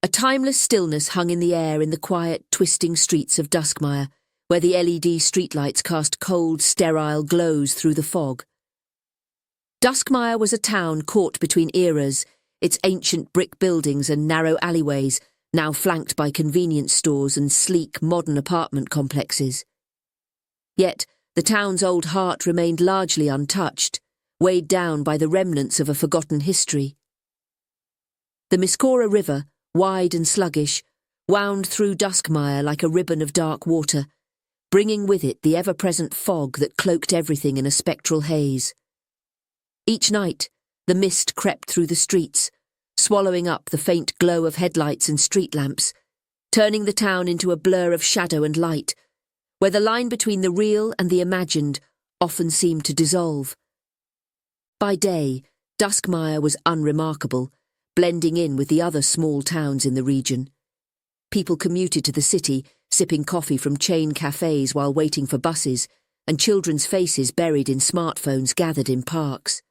A timeless stillness hung in the air in the quiet, twisting streets of Duskmire, where the LED streetlights cast cold, sterile glows through the fog. Duskmire was a town caught between eras, its ancient brick buildings and narrow alleyways, now flanked by convenience stores and sleek, modern apartment complexes. Yet, the town's old heart remained largely untouched, weighed down by the remnants of a forgotten history. The Miskora River, wide and sluggish, wound through Duskmire like a ribbon of dark water, bringing with it the ever-present fog that cloaked everything in a spectral haze. Each night, the mist crept through the streets, swallowing up the faint glow of headlights and street lamps, turning the town into a blur of shadow and light, where the line between the real and the imagined often seemed to dissolve. By day, Duskmire was unremarkable, blending in with the other small towns in the region. People commuted to the city, sipping coffee from chain cafes while waiting for buses, and children's faces buried in smartphones gathered in parks.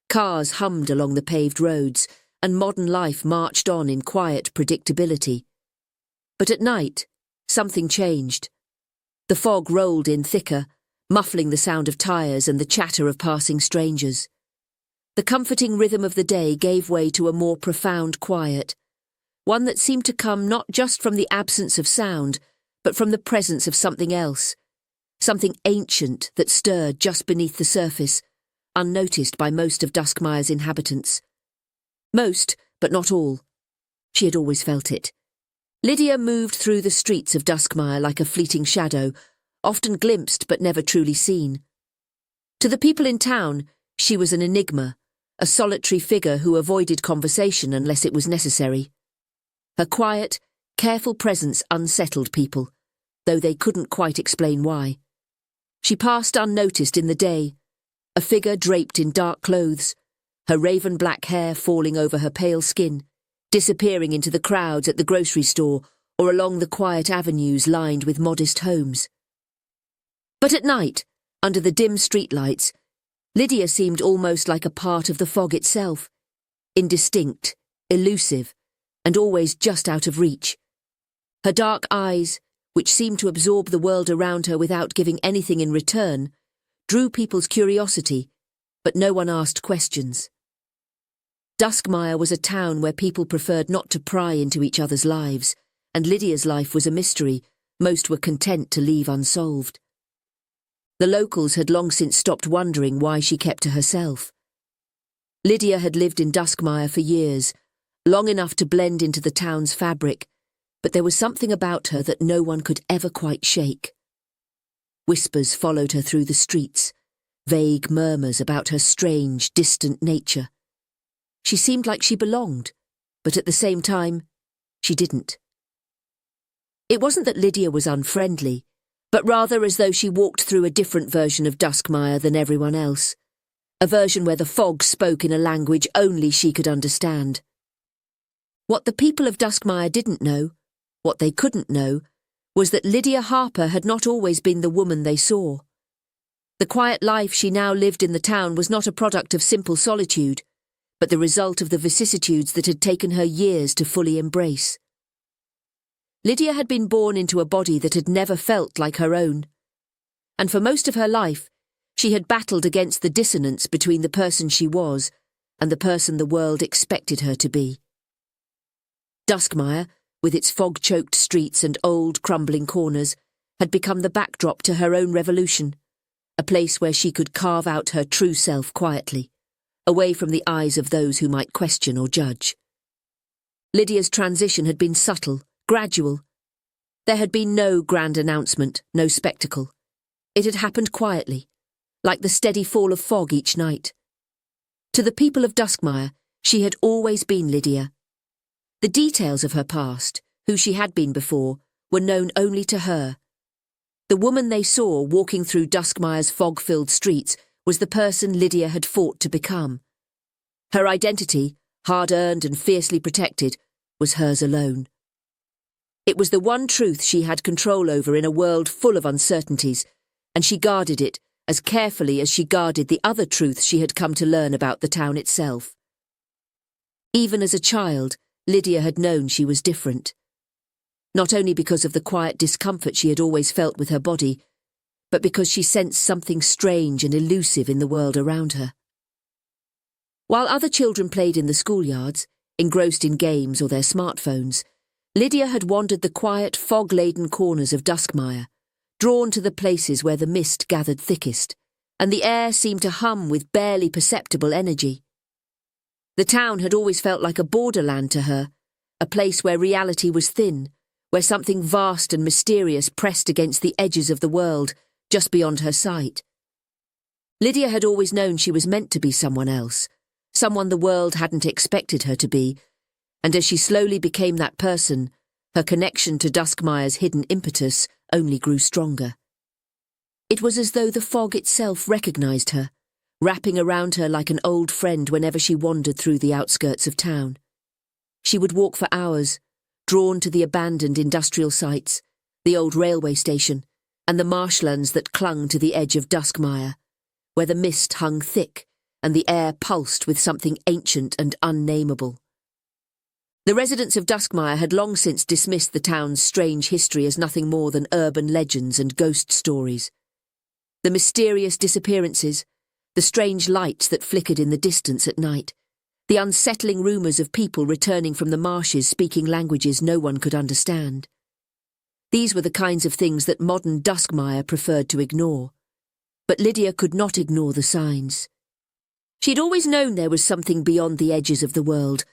Cars hummed along the paved roads, and modern life marched on in quiet predictability. But at night, something changed. The fog rolled in thicker, muffling the sound of tires and the chatter of passing strangers. The comforting rhythm of the day gave way to a more profound quiet, one that seemed to come not just from the absence of sound, but from the presence of something else, something ancient that stirred just beneath the surface, unnoticed by most of Duskmire's inhabitants. Most, but not all. She had always felt it. Lydia moved through the streets of Duskmire like a fleeting shadow, often glimpsed but never truly seen. To the people in town, she was an enigma, a solitary figure who avoided conversation unless it was necessary. Her quiet, careful presence unsettled people, though they couldn't quite explain why. She passed unnoticed in the day, a figure draped in dark clothes, her raven-black hair falling over her pale skin, disappearing into the crowds at the grocery store or along the quiet avenues lined with modest homes. But at night, under the dim streetlights, Lydia seemed almost like a part of the fog itself, indistinct, elusive, and always just out of reach. Her dark eyes, which seemed to absorb the world around her without giving anything in return, drew people's curiosity, but no one asked questions. Duskmire was a town where people preferred not to pry into each other's lives, and Lydia's life was a mystery most were content to leave unsolved. The locals had long since stopped wondering why she kept to herself. Lydia had lived in Duskmire for years, long enough to blend into the town's fabric, but there was something about her that no one could ever quite shake. Whispers followed her through the streets, vague murmurs about her strange, distant nature. She seemed like she belonged, but at the same time, she didn't. It wasn't that Lydia was unfriendly, but rather as though she walked through a different version of Duskmire than everyone else, a version where the fog spoke in a language only she could understand. What the people of Duskmire didn't know, what they couldn't know, was that Lydia Harper had not always been the woman they saw. The quiet life she now lived in the town was not a product of simple solitude, but the result of the vicissitudes that had taken her years to fully embrace. Lydia had been born into a body that had never felt like her own, and for most of her life, she had battled against the dissonance between the person she was and the person the world expected her to be. Duskmire, with its fog-choked streets and old, crumbling corners, had become the backdrop to her own revolution, a place where she could carve out her true self quietly, away from the eyes of those who might question or judge. Lydia's transition had been subtle, gradual. There had been no grand announcement, no spectacle. It had happened quietly, like the steady fall of fog each night. To the people of Duskmire, she had always been Lydia. The details of her past, who she had been before, were known only to her. The woman they saw walking through Duskmire's fog-filled streets was the person Lydia had fought to become. Her identity, hard-earned and fiercely protected, was hers alone. It was the one truth she had control over in a world full of uncertainties, and she guarded it as carefully as she guarded the other truths she had come to learn about the town itself. Even as a child, Lydia had known she was different. Not only because of the quiet discomfort she had always felt with her body, but because she sensed something strange and elusive in the world around her. While other children played in the schoolyards, engrossed in games or their smartphones, Lydia had wandered the quiet, fog-laden corners of Duskmire, drawn to the places where the mist gathered thickest, and the air seemed to hum with barely perceptible energy. The town had always felt like a borderland to her, a place where reality was thin, where something vast and mysterious pressed against the edges of the world, just beyond her sight. Lydia had always known she was meant to be someone else, someone the world hadn't expected her to be, and as she slowly became that person, her connection to Duskmire's hidden impetus only grew stronger. It was as though the fog itself recognized her, wrapping around her like an old friend whenever she wandered through the outskirts of town. She would walk for hours, drawn to the abandoned industrial sites, the old railway station, and the marshlands that clung to the edge of Duskmire, where the mist hung thick and the air pulsed with something ancient and unnameable. The residents of Duskmire had long since dismissed the town's strange history as nothing more than urban legends and ghost stories. The mysterious disappearances, the strange lights that flickered in the distance at night, the unsettling rumours of people returning from the marshes speaking languages no one could understand. These were the kinds of things that modern Duskmire preferred to ignore. But Lydia could not ignore the signs. She'd always known there was something beyond the edges of the world,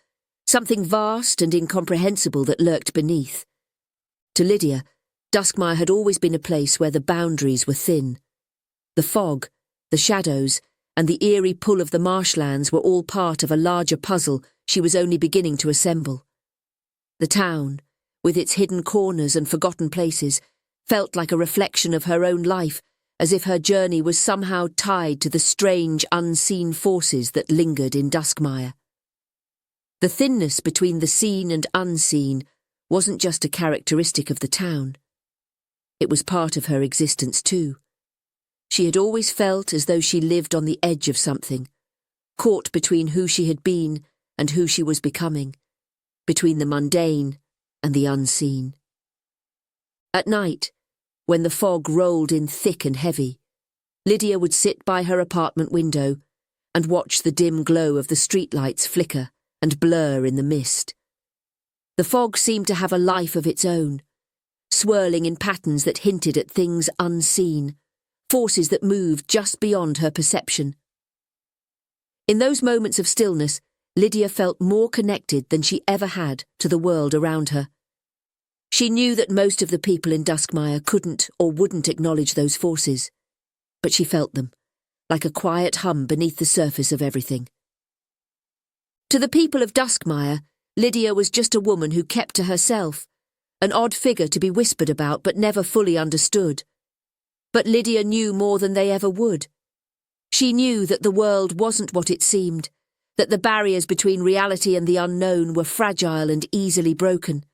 something vast and incomprehensible that lurked beneath. To Lydia, Duskmire had always been a place where the boundaries were thin. The fog, the shadows, and the eerie pull of the marshlands were all part of a larger puzzle she was only beginning to assemble. The town, with its hidden corners and forgotten places, felt like a reflection of her own life, as if her journey was somehow tied to the strange, unseen forces that lingered in Duskmire. The thinness between the seen and unseen wasn't just a characteristic of the town. It was part of her existence too. She had always felt as though she lived on the edge of something, caught between who she had been and who she was becoming, between the mundane and the unseen. At night, when the fog rolled in thick and heavy, Lydia would sit by her apartment window and watch the dim glow of the streetlights flicker and blur in the mist. The fog seemed to have a life of its own, swirling in patterns that hinted at things unseen, forces that moved just beyond her perception. In those moments of stillness, Lydia felt more connected than she ever had to the world around her. She knew that most of the people in Duskmire couldn't or wouldn't acknowledge those forces, but she felt them, like a quiet hum beneath the surface of everything. To the people of Duskmire, Lydia was just a woman who kept to herself, an odd figure to be whispered about but never fully understood. But Lydia knew more than they ever would. She knew that the world wasn't what it seemed, that the barriers between reality and the unknown were fragile and easily broken.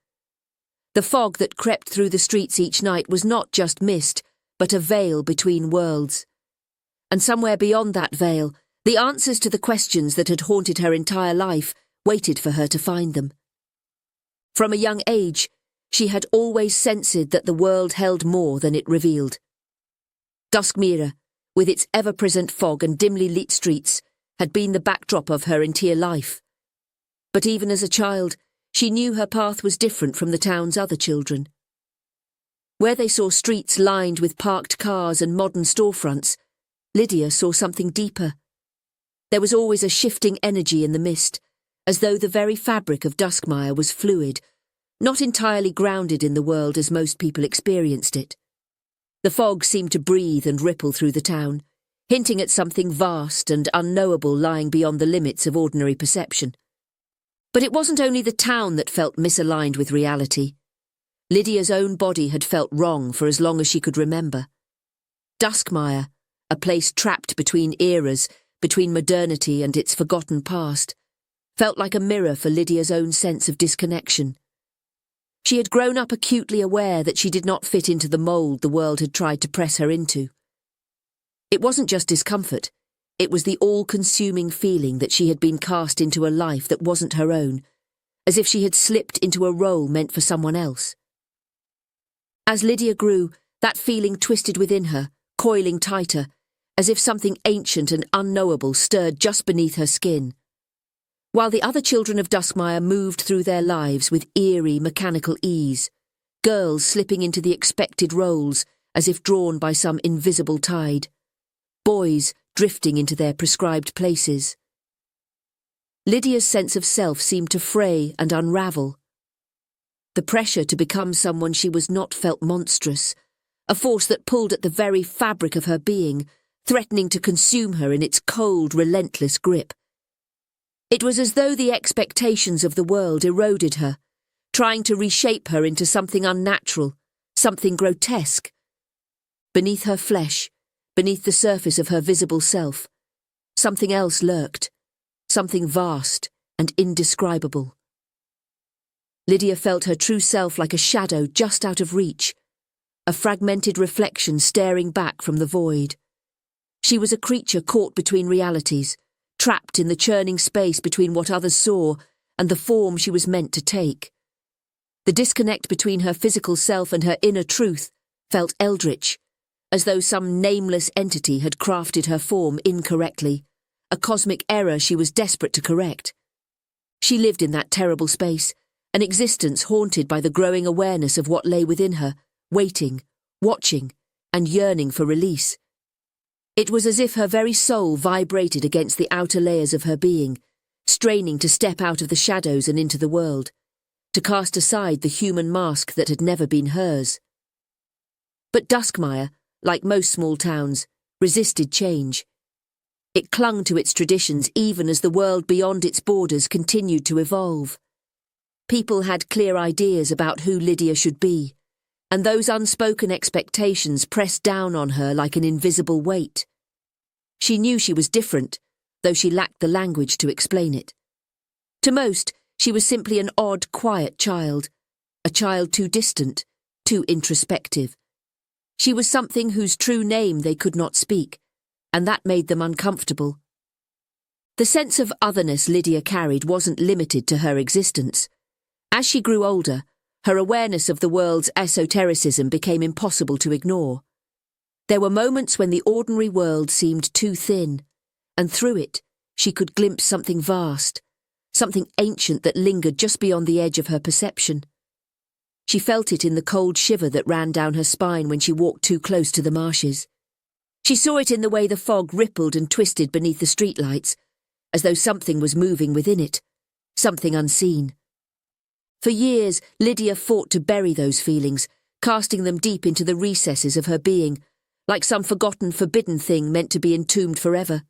The fog that crept through the streets each night was not just mist, but a veil between worlds. And somewhere beyond that veil, the answers to the questions that had haunted her entire life waited for her to find them. From a young age, she had always sensed that the world held more than it revealed. Duskmire, with its ever-present fog and dimly lit streets, had been the backdrop of her entire life. But even as a child, she knew her path was different from the town's other children. Where they saw streets lined with parked cars and modern storefronts, Lydia saw something deeper. There was always a shifting energy in the mist, as though the very fabric of Duskmire was fluid, not entirely grounded in the world as most people experienced it. The fog seemed to breathe and ripple through the town, hinting at something vast and unknowable lying beyond the limits of ordinary perception. But it wasn't only the town that felt misaligned with reality. Lydia's own body had felt wrong for as long as she could remember. Duskmire, a place trapped between eras, between modernity and its forgotten past, felt like a mirror for Lydia's own sense of disconnection. She had grown up acutely aware that she did not fit into the mould the world had tried to press her into. It wasn't just discomfort. It was the all-consuming feeling that she had been cast into a life that wasn't her own, as if she had slipped into a role meant for someone else. As Lydia grew, that feeling twisted within her, coiling tighter, as if something ancient and unknowable stirred just beneath her skin. While the other children of Duskmire moved through their lives with eerie, mechanical ease, girls slipping into the expected roles as if drawn by some invisible tide, boys drifting into their prescribed places. Lydia's sense of self seemed to fray and unravel. The pressure to become someone she was not felt monstrous, a force that pulled at the very fabric of her being, threatening to consume her in its cold, relentless grip. It was as though the expectations of the world eroded her, trying to reshape her into something unnatural, something grotesque. Beneath her flesh, beneath the surface of her visible self, something else lurked, something vast and indescribable. Lydia felt her true self like a shadow just out of reach, a fragmented reflection staring back from the void. She was a creature caught between realities, trapped in the churning space between what others saw and the form she was meant to take. The disconnect between her physical self and her inner truth felt eldritch, as though some nameless entity had crafted her form incorrectly, a cosmic error she was desperate to correct. She lived in that terrible space, an existence haunted by the growing awareness of what lay within her, waiting, watching, and yearning for release. It was as if her very soul vibrated against the outer layers of her being, straining to step out of the shadows and into the world, to cast aside the human mask that had never been hers. But Duskmire, like most small towns, resisted change. It clung to its traditions even as the world beyond its borders continued to evolve. People had clear ideas about who Lydia should be, and those unspoken expectations pressed down on her like an invisible weight. She knew she was different, though she lacked the language to explain it. To most, she was simply an odd, quiet child, a child too distant, too introspective. She was something whose true name they could not speak, and that made them uncomfortable. The sense of otherness Lydia carried wasn't limited to her existence. As she grew older, her awareness of the world's esotericism became impossible to ignore. There were moments when the ordinary world seemed too thin, and through it, she could glimpse something vast, something ancient that lingered just beyond the edge of her perception. She felt it in the cold shiver that ran down her spine when she walked too close to the marshes. She saw it in the way the fog rippled and twisted beneath the streetlights, as though something was moving within it, something unseen. For years, Lydia fought to bury those feelings, casting them deep into the recesses of her being, like some forgotten, forbidden thing meant to be entombed forever.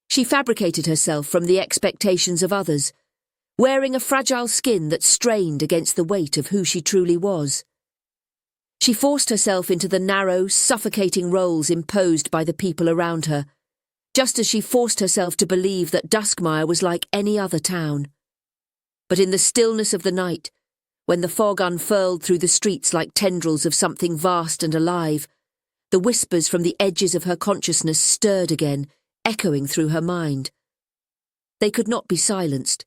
She fabricated herself from the expectations of others, wearing a fragile skin that strained against the weight of who she truly was. She forced herself into the narrow, suffocating roles imposed by the people around her, just as she forced herself to believe that Duskmire was like any other town. But in the stillness of the night, when the fog unfurled through the streets like tendrils of something vast and alive, the whispers from the edges of her consciousness stirred again, echoing through her mind. They could not be silenced.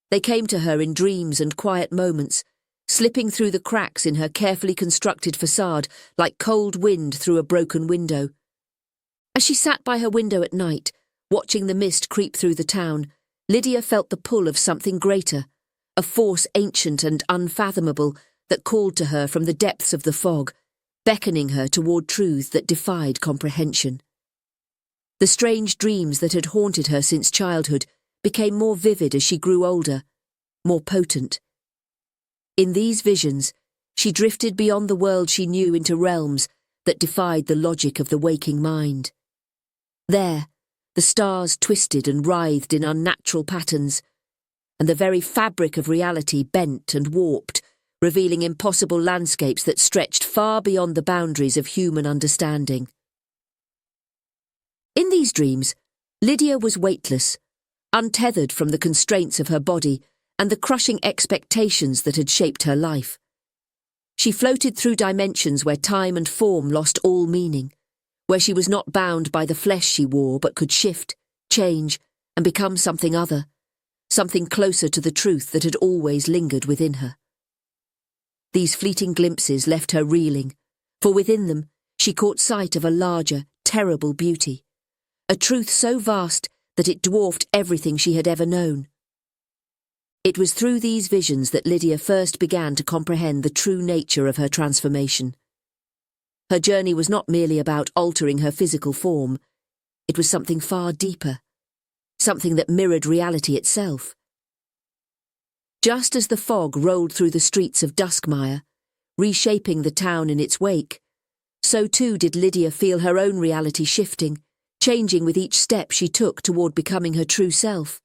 They came to her in dreams and quiet moments, slipping through the cracks in her carefully constructed facade like cold wind through a broken window. As she sat by her window at night, watching the mist creep through the town, Lydia felt the pull of something greater, a force ancient and unfathomable that called to her from the depths of the fog, beckoning her toward truths that defied comprehension. The strange dreams that had haunted her since childhood became more vivid as she grew older, more potent. In these visions, she drifted beyond the world she knew into realms that defied the logic of the waking mind. There, the stars twisted and writhed in unnatural patterns, and the very fabric of reality bent and warped, revealing impossible landscapes that stretched far beyond the boundaries of human understanding. In these dreams, Lydia was weightless, untethered from the constraints of her body and the crushing expectations that had shaped her life. She floated through dimensions where time and form lost all meaning, where she was not bound by the flesh she wore but could shift, change, and become something other, something closer to the truth that had always lingered within her. These fleeting glimpses left her reeling, for within them she caught sight of a larger, terrible beauty, a truth so vast that it dwarfed everything she had ever known. It was through these visions that Lydia first began to comprehend the true nature of her transformation. Her journey was not merely about altering her physical form, it was something far deeper, something that mirrored reality itself. Just as the fog rolled through the streets of Duskmire, reshaping the town in its wake, so too did Lydia feel her own reality shifting, changing with each step she took toward becoming her true self.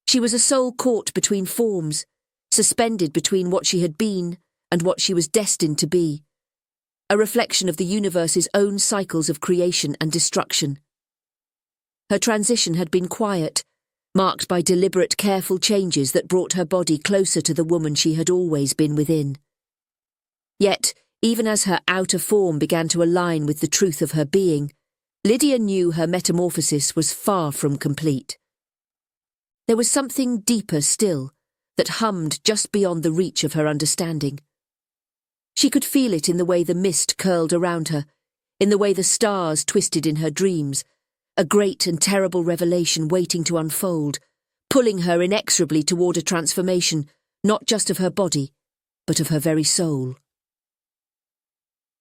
She was a soul caught between forms, suspended between what she had been and what she was destined to be, a reflection of the universe's own cycles of creation and destruction. Her transition had been quiet, marked by deliberate, careful changes that brought her body closer to the woman she had always been within. Yet, even as her outer form began to align with the truth of her being, Lydia knew her metamorphosis was far from complete. There was something deeper still that hummed just beyond the reach of her understanding. She could feel it in the way the mist curled around her, in the way the stars twisted in her dreams, a great and terrible revelation waiting to unfold, pulling her inexorably toward a transformation, not just of her body, but of her very soul.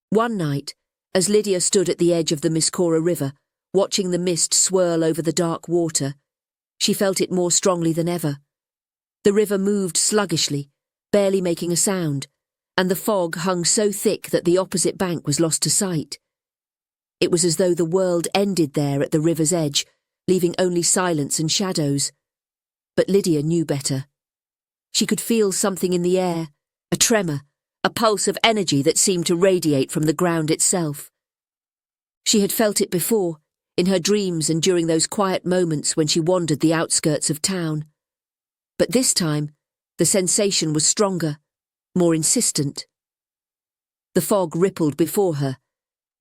One night, as Lydia stood at the edge of the Miskora River, watching the mist swirl over the dark water, she felt it more strongly than ever. The river moved sluggishly, barely making a sound, and the fog hung so thick that the opposite bank was lost to sight. It was as though the world ended there at the river's edge, leaving only silence and shadows. But Lydia knew better. She could feel something in the air, a tremor, a pulse of energy that seemed to radiate from the ground itself. She had felt it before, in her dreams and during those quiet moments when she wandered the outskirts of town. But this time, the sensation was stronger, more insistent. The fog rippled before her,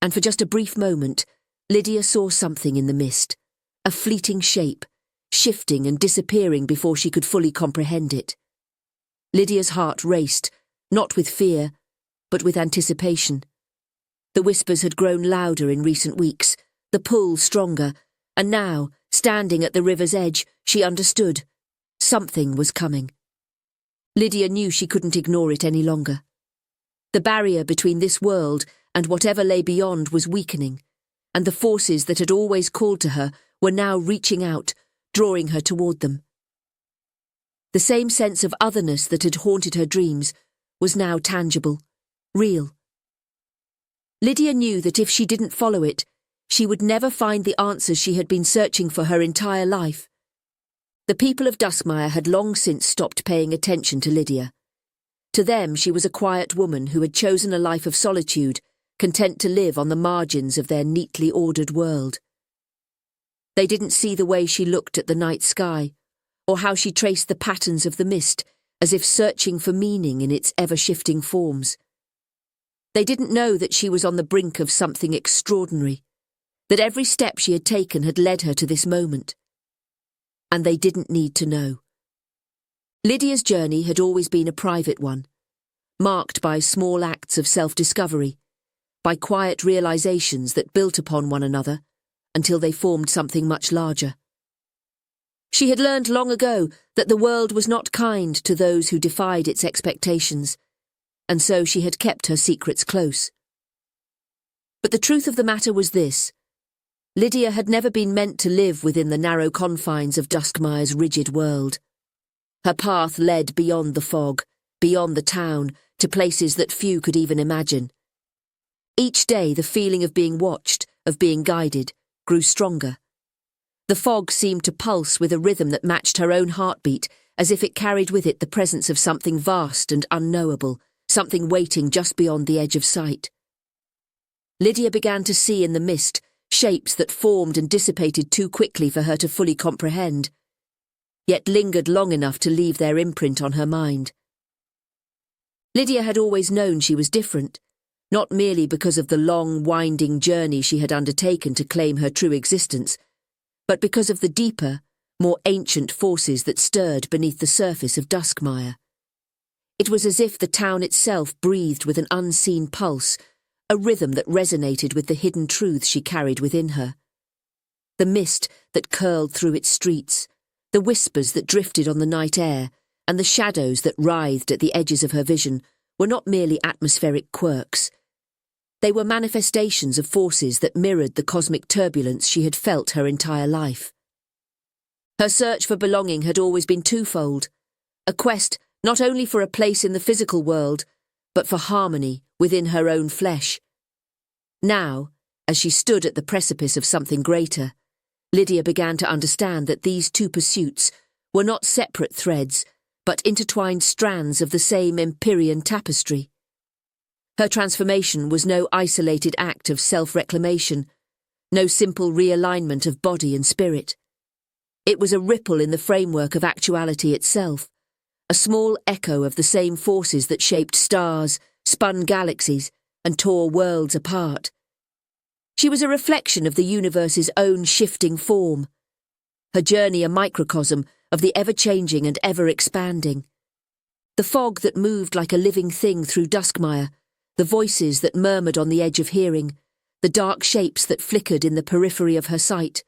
and for just a brief moment, Lydia saw something in the mist, a fleeting shape, shifting and disappearing before she could fully comprehend it. Lydia's heart raced, not with fear, but with anticipation. The whispers had grown louder in recent weeks, the pull stronger, and now, standing at the river's edge, she understood. Something was coming. Lydia knew she couldn't ignore it any longer. The barrier between this world and whatever lay beyond was weakening, and the forces that had always called to her were now reaching out, drawing her toward them. The same sense of otherness that had haunted her dreams was now tangible, real. Lydia knew that if she didn't follow it, she would never find the answers she had been searching for her entire life. The people of Duskmire had long since stopped paying attention to Lydia. To them, she was a quiet woman who had chosen a life of solitude, content to live on the margins of their neatly ordered world. They didn't see the way she looked at the night sky, or how she traced the patterns of the mist, as if searching for meaning in its ever-shifting forms. They didn't know that she was on the brink of something extraordinary, that every step she had taken had led her to this moment. And they didn't need to know. Lydia's journey had always been a private one, marked by small acts of self-discovery, by quiet realizations that built upon one another until they formed something much larger. She had learned long ago that the world was not kind to those who defied its expectations, and so she had kept her secrets close. But the truth of the matter was this: Lydia had never been meant to live within the narrow confines of Duskmire's rigid world. Her path led beyond the fog, beyond the town, to places that few could even imagine. Each day the feeling of being watched, of being guided, grew stronger. The fog seemed to pulse with a rhythm that matched her own heartbeat, as if it carried with it the presence of something vast and unknowable, something waiting just beyond the edge of sight. Lydia began to see in the mist shapes that formed and dissipated too quickly for her to fully comprehend, yet lingered long enough to leave their imprint on her mind. Lydia had always known she was different, not merely because of the long, winding journey she had undertaken to claim her true existence, but because of the deeper, more ancient forces that stirred beneath the surface of Duskmire. It was as if the town itself breathed with an unseen pulse, a rhythm that resonated with the hidden truths she carried within her. The mist that curled through its streets, the whispers that drifted on the night air, and the shadows that writhed at the edges of her vision were not merely atmospheric quirks. They were manifestations of forces that mirrored the cosmic turbulence she had felt her entire life. Her search for belonging had always been twofold, a quest not only for a place in the physical world, but for harmony within her own flesh. Now, as she stood at the precipice of something greater, Lydia began to understand that these two pursuits were not separate threads, but intertwined strands of the same Empyrean tapestry. Her transformation was no isolated act of self-reclamation, no simple realignment of body and spirit. It was a ripple in the framework of actuality itself, a small echo of the same forces that shaped stars, spun galaxies, and tore worlds apart. She was a reflection of the universe's own shifting form, her journey a microcosm of the ever-changing and ever-expanding. The fog that moved like a living thing through Duskmire, the voices that murmured on the edge of hearing, the dark shapes that flickered in the periphery of her sight,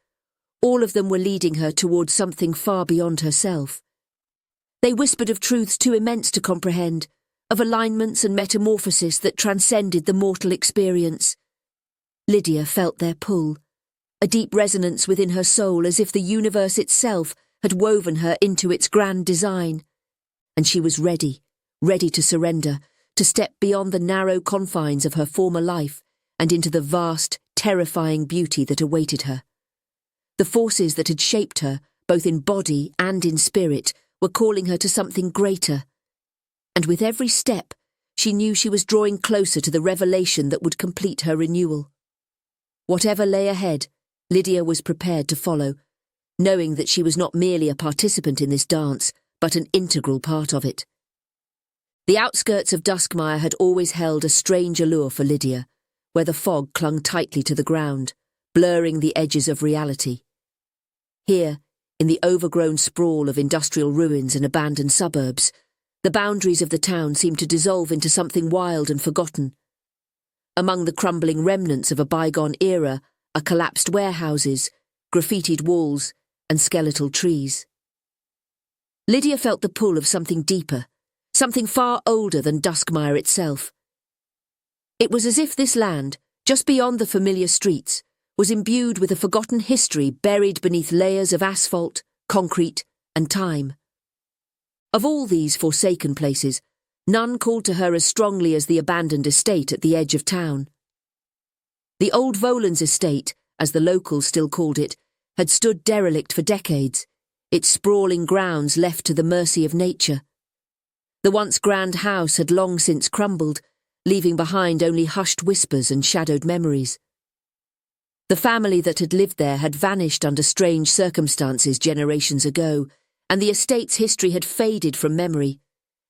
all of them were leading her towards something far beyond herself. They whispered of truths too immense to comprehend, of alignments and metamorphosis that transcended the mortal experience. Lydia felt their pull, a deep resonance within her soul as if the universe itself had woven her into its grand design. And she was ready to surrender, to step beyond the narrow confines of her former life and into the vast, terrifying beauty that awaited her. The forces that had shaped her, both in body and in spirit, were calling her to something greater. And with every step, she knew she was drawing closer to the revelation that would complete her renewal. Whatever lay ahead, Lydia was prepared to follow, knowing that she was not merely a participant in this dance, but an integral part of it. The outskirts of Duskmire had always held a strange allure for Lydia, where the fog clung tightly to the ground, blurring the edges of reality. Here, in the overgrown sprawl of industrial ruins and abandoned suburbs, the boundaries of the town seemed to dissolve into something wild and forgotten. Among the crumbling remnants of a bygone era are collapsed warehouses, graffitied walls, and skeletal trees. Lydia felt the pull of something deeper, something far older than Duskmire itself. It was as if this land, just beyond the familiar streets, was imbued with a forgotten history buried beneath layers of asphalt, concrete, and time. Of all these forsaken places, none called to her as strongly as the abandoned estate at the edge of town. The old Volans estate, as the locals still called it, had stood derelict for decades, its sprawling grounds left to the mercy of nature. The once grand house had long since crumbled, leaving behind only hushed whispers and shadowed memories. The family that had lived there had vanished under strange circumstances generations ago, and the estate's history had faded from memory,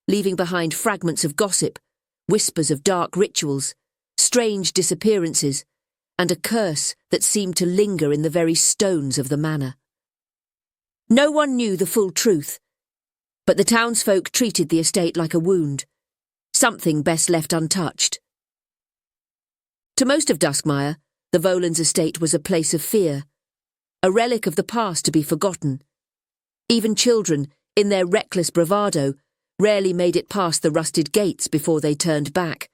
leaving behind fragments of gossip, whispers of dark rituals, strange disappearances, and a curse that seemed to linger in the very stones of the manor. No one knew the full truth, but the townsfolk treated the estate like a wound, something best left untouched. To most of Duskmire, the Volans estate was a place of fear, a relic of the past to be forgotten. Even children, in their reckless bravado, rarely made it past the rusted gates before they turned back,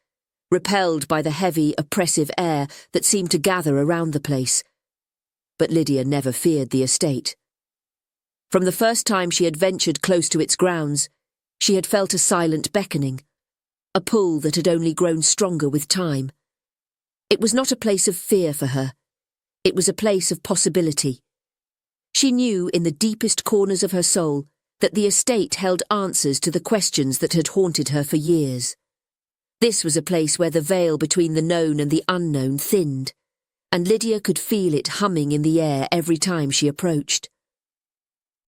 repelled by the heavy, oppressive air that seemed to gather around the place. But Lydia never feared the estate. From the first time she had ventured close to its grounds, she had felt a silent beckoning, a pull that had only grown stronger with time. It was not a place of fear for her. It was a place of possibility. She knew in the deepest corners of her soul that the estate held answers to the questions that had haunted her for years. This was a place where the veil between the known and the unknown thinned, and Lydia could feel it humming in the air every time she approached.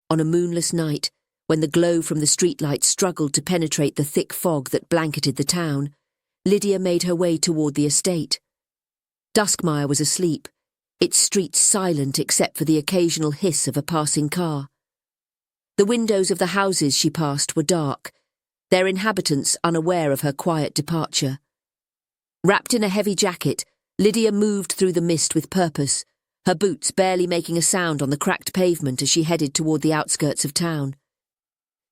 On a moonless night, when the glow from the streetlights struggled to penetrate the thick fog that blanketed the town, Lydia made her way toward the estate. Duskmire was asleep, its streets silent except for the occasional hiss of a passing car. The windows of the houses she passed were dark, their inhabitants unaware of her quiet departure. Wrapped in a heavy jacket, Lydia moved through the mist with purpose, her boots barely making a sound on the cracked pavement as she headed toward the outskirts of town.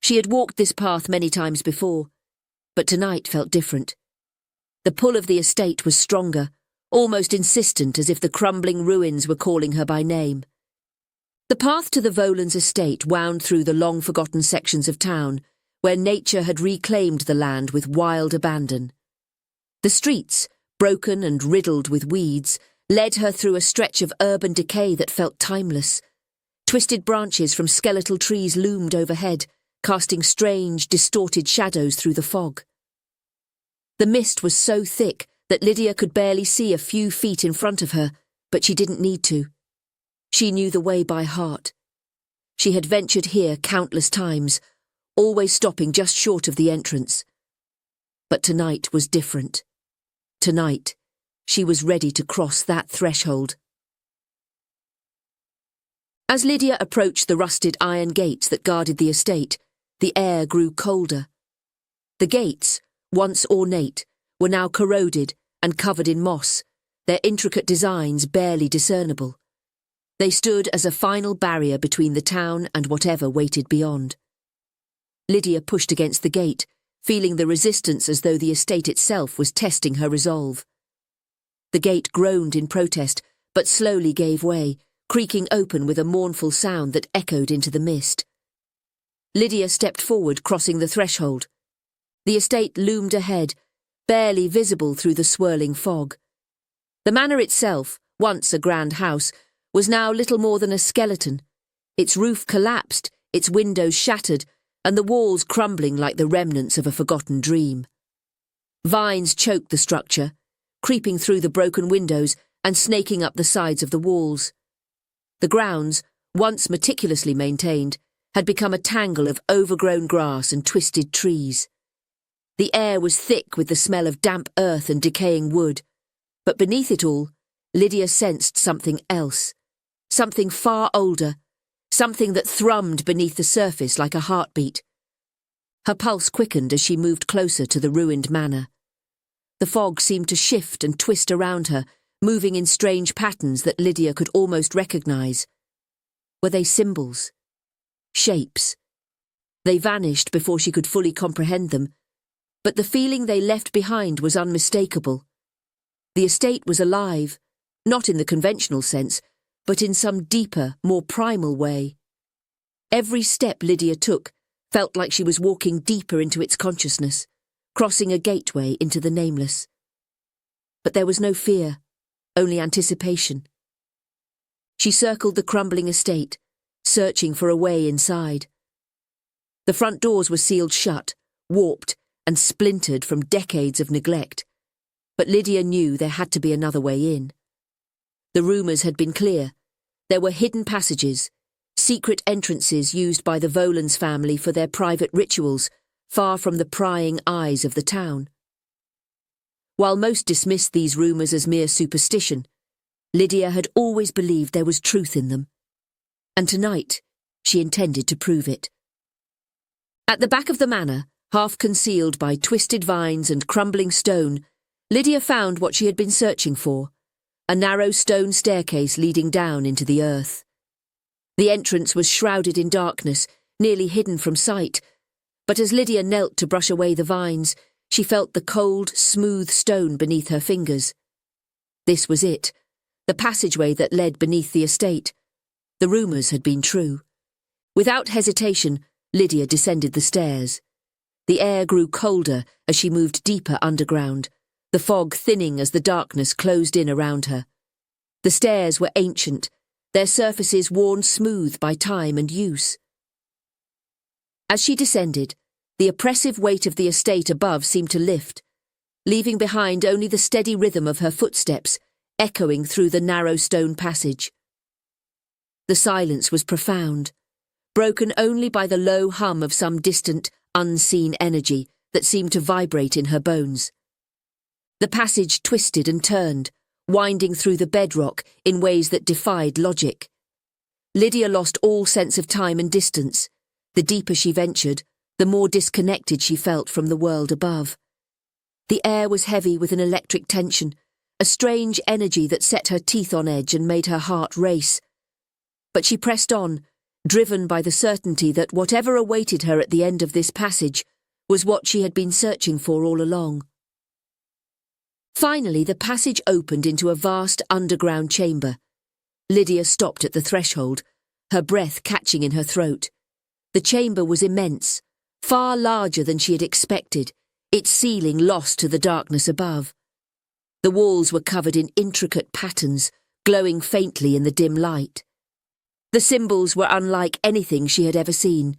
She had walked this path many times before, but tonight felt different. The pull of the estate was stronger, almost insistent, as if the crumbling ruins were calling her by name. The path to the Volans estate wound through the long-forgotten sections of town, where nature had reclaimed the land with wild abandon. The streets, broken and riddled with weeds, led her through a stretch of urban decay that felt timeless. Twisted branches from skeletal trees loomed overhead, casting strange, distorted shadows through the fog. The mist was so thick that Lydia could barely see a few feet in front of her, but she didn't need to. She knew the way by heart. She had ventured here countless times, always stopping just short of the entrance. But tonight was different. Tonight, she was ready to cross that threshold. As Lydia approached the rusted iron gates that guarded the estate, the air grew colder. The gates, once ornate, were now corroded and covered in moss, their intricate designs barely discernible. They stood as a final barrier between the town and whatever waited beyond. Lydia pushed against the gate, feeling the resistance as though the estate itself was testing her resolve. The gate groaned in protest, but slowly gave way, creaking open with a mournful sound that echoed into the mist. Lydia stepped forward, crossing the threshold. The estate loomed ahead, barely visible through the swirling fog. The manor itself, once a grand house, was now little more than a skeleton, its roof collapsed, its windows shattered, and the walls crumbling like the remnants of a forgotten dream. Vines choked the structure, creeping through the broken windows and snaking up the sides of the walls. The grounds, once meticulously maintained, had become a tangle of overgrown grass and twisted trees. The air was thick with the smell of damp earth and decaying wood, but beneath it all, Lydia sensed something else, something far older, something that thrummed beneath the surface like a heartbeat. Her pulse quickened as she moved closer to the ruined manor. The fog seemed to shift and twist around her, moving in strange patterns that Lydia could almost recognize. Were they symbols? Shapes? They vanished before she could fully comprehend them, but the feeling they left behind was unmistakable. The estate was alive, not in the conventional sense, but in some deeper, more primal way. Every step Lydia took felt like she was walking deeper into its consciousness, crossing a gateway into the nameless. But there was no fear, only anticipation. She circled the crumbling estate, searching for a way inside. The front doors were sealed shut, warped, and splintered from decades of neglect, but Lydia knew there had to be another way in. The rumours had been clear. There were hidden passages, secret entrances used by the Volans family for their private rituals, far from the prying eyes of the town. While most dismissed these rumours as mere superstition, Lydia had always believed there was truth in them. And tonight, she intended to prove it. At the back of the manor, half concealed by twisted vines and crumbling stone, Lydia found what she had been searching for, a narrow stone staircase leading down into the earth. The entrance was shrouded in darkness, nearly hidden from sight, but as Lydia knelt to brush away the vines, she felt the cold, smooth stone beneath her fingers. This was it, the passageway that led beneath the estate. The rumours had been true. Without hesitation, Lydia descended the stairs. The air grew colder as she moved deeper underground, the fog thinning as the darkness closed in around her. The stairs were ancient, their surfaces worn smooth by time and use. As she descended, the oppressive weight of the estate above seemed to lift, leaving behind only the steady rhythm of her footsteps, echoing through the narrow stone passage. The silence was profound, broken only by the low hum of some distant, unseen energy that seemed to vibrate in her bones. The passage twisted and turned, winding through the bedrock in ways that defied logic. Lydia lost all sense of time and distance, The deeper she ventured, the more disconnected she felt from the world above. The air was heavy with an electric tension, a strange energy that set her teeth on edge and made her heart race. But she pressed on, driven by the certainty that whatever awaited her at the end of this passage was what she had been searching for all along. Finally, the passage opened into a vast underground chamber. Lydia stopped at the threshold, her breath catching in her throat. The chamber was immense, far larger than she had expected, its ceiling lost to the darkness above. The walls were covered in intricate patterns, glowing faintly in the dim light. The symbols were unlike anything she had ever seen.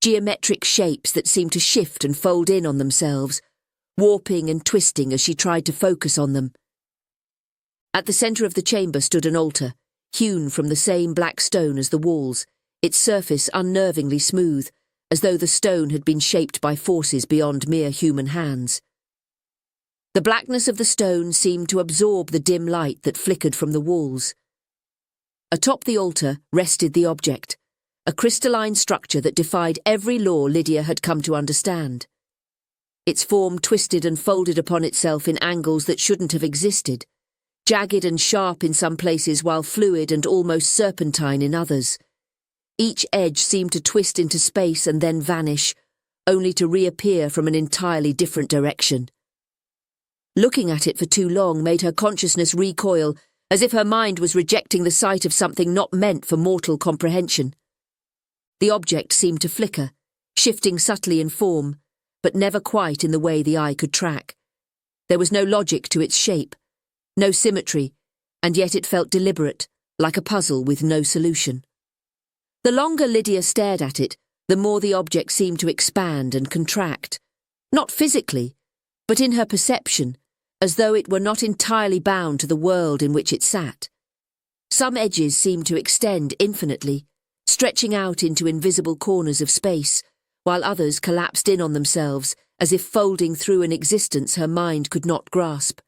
Geometric shapes that seemed to shift and fold in on themselves, warping and twisting as she tried to focus on them. At the centre of the chamber stood an altar, hewn from the same black stone as the walls, its surface unnervingly smooth, as though the stone had been shaped by forces beyond mere human hands. The blackness of the stone seemed to absorb the dim light that flickered from the walls. Atop the altar rested the object, a crystalline structure that defied every law Lydia had come to understand. Its form twisted and folded upon itself in angles that shouldn't have existed, jagged and sharp in some places while fluid and almost serpentine in others. Each edge seemed to twist into space and then vanish, only to reappear from an entirely different direction. Looking at it for too long made her consciousness recoil, as if her mind was rejecting the sight of something not meant for mortal comprehension. The object seemed to flicker, shifting subtly in form, but never quite in the way the eye could track. There was no logic to its shape, no symmetry, and yet it felt deliberate, like a puzzle with no solution. The longer Lydia stared at it, the more the object seemed to expand and contract, not physically, but in her perception, as though it were not entirely bound to the world in which it sat. Some edges seemed to extend infinitely, stretching out into invisible corners of space, while others collapsed in on themselves, as if folding through an existence her mind could not grasp.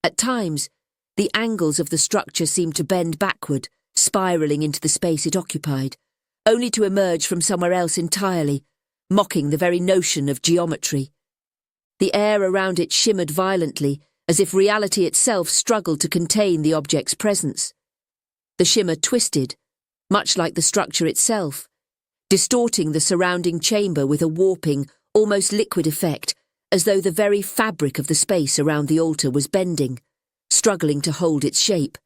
At times, the angles of the structure seemed to bend backward, spiralling into the space it occupied, only to emerge from somewhere else entirely, mocking the very notion of geometry. The air around it shimmered violently, as if reality itself struggled to contain the object's presence. The shimmer twisted, much like the structure itself, distorting the surrounding chamber with a warping, almost liquid effect, as though the very fabric of the space around the altar was bending, struggling to hold its shape.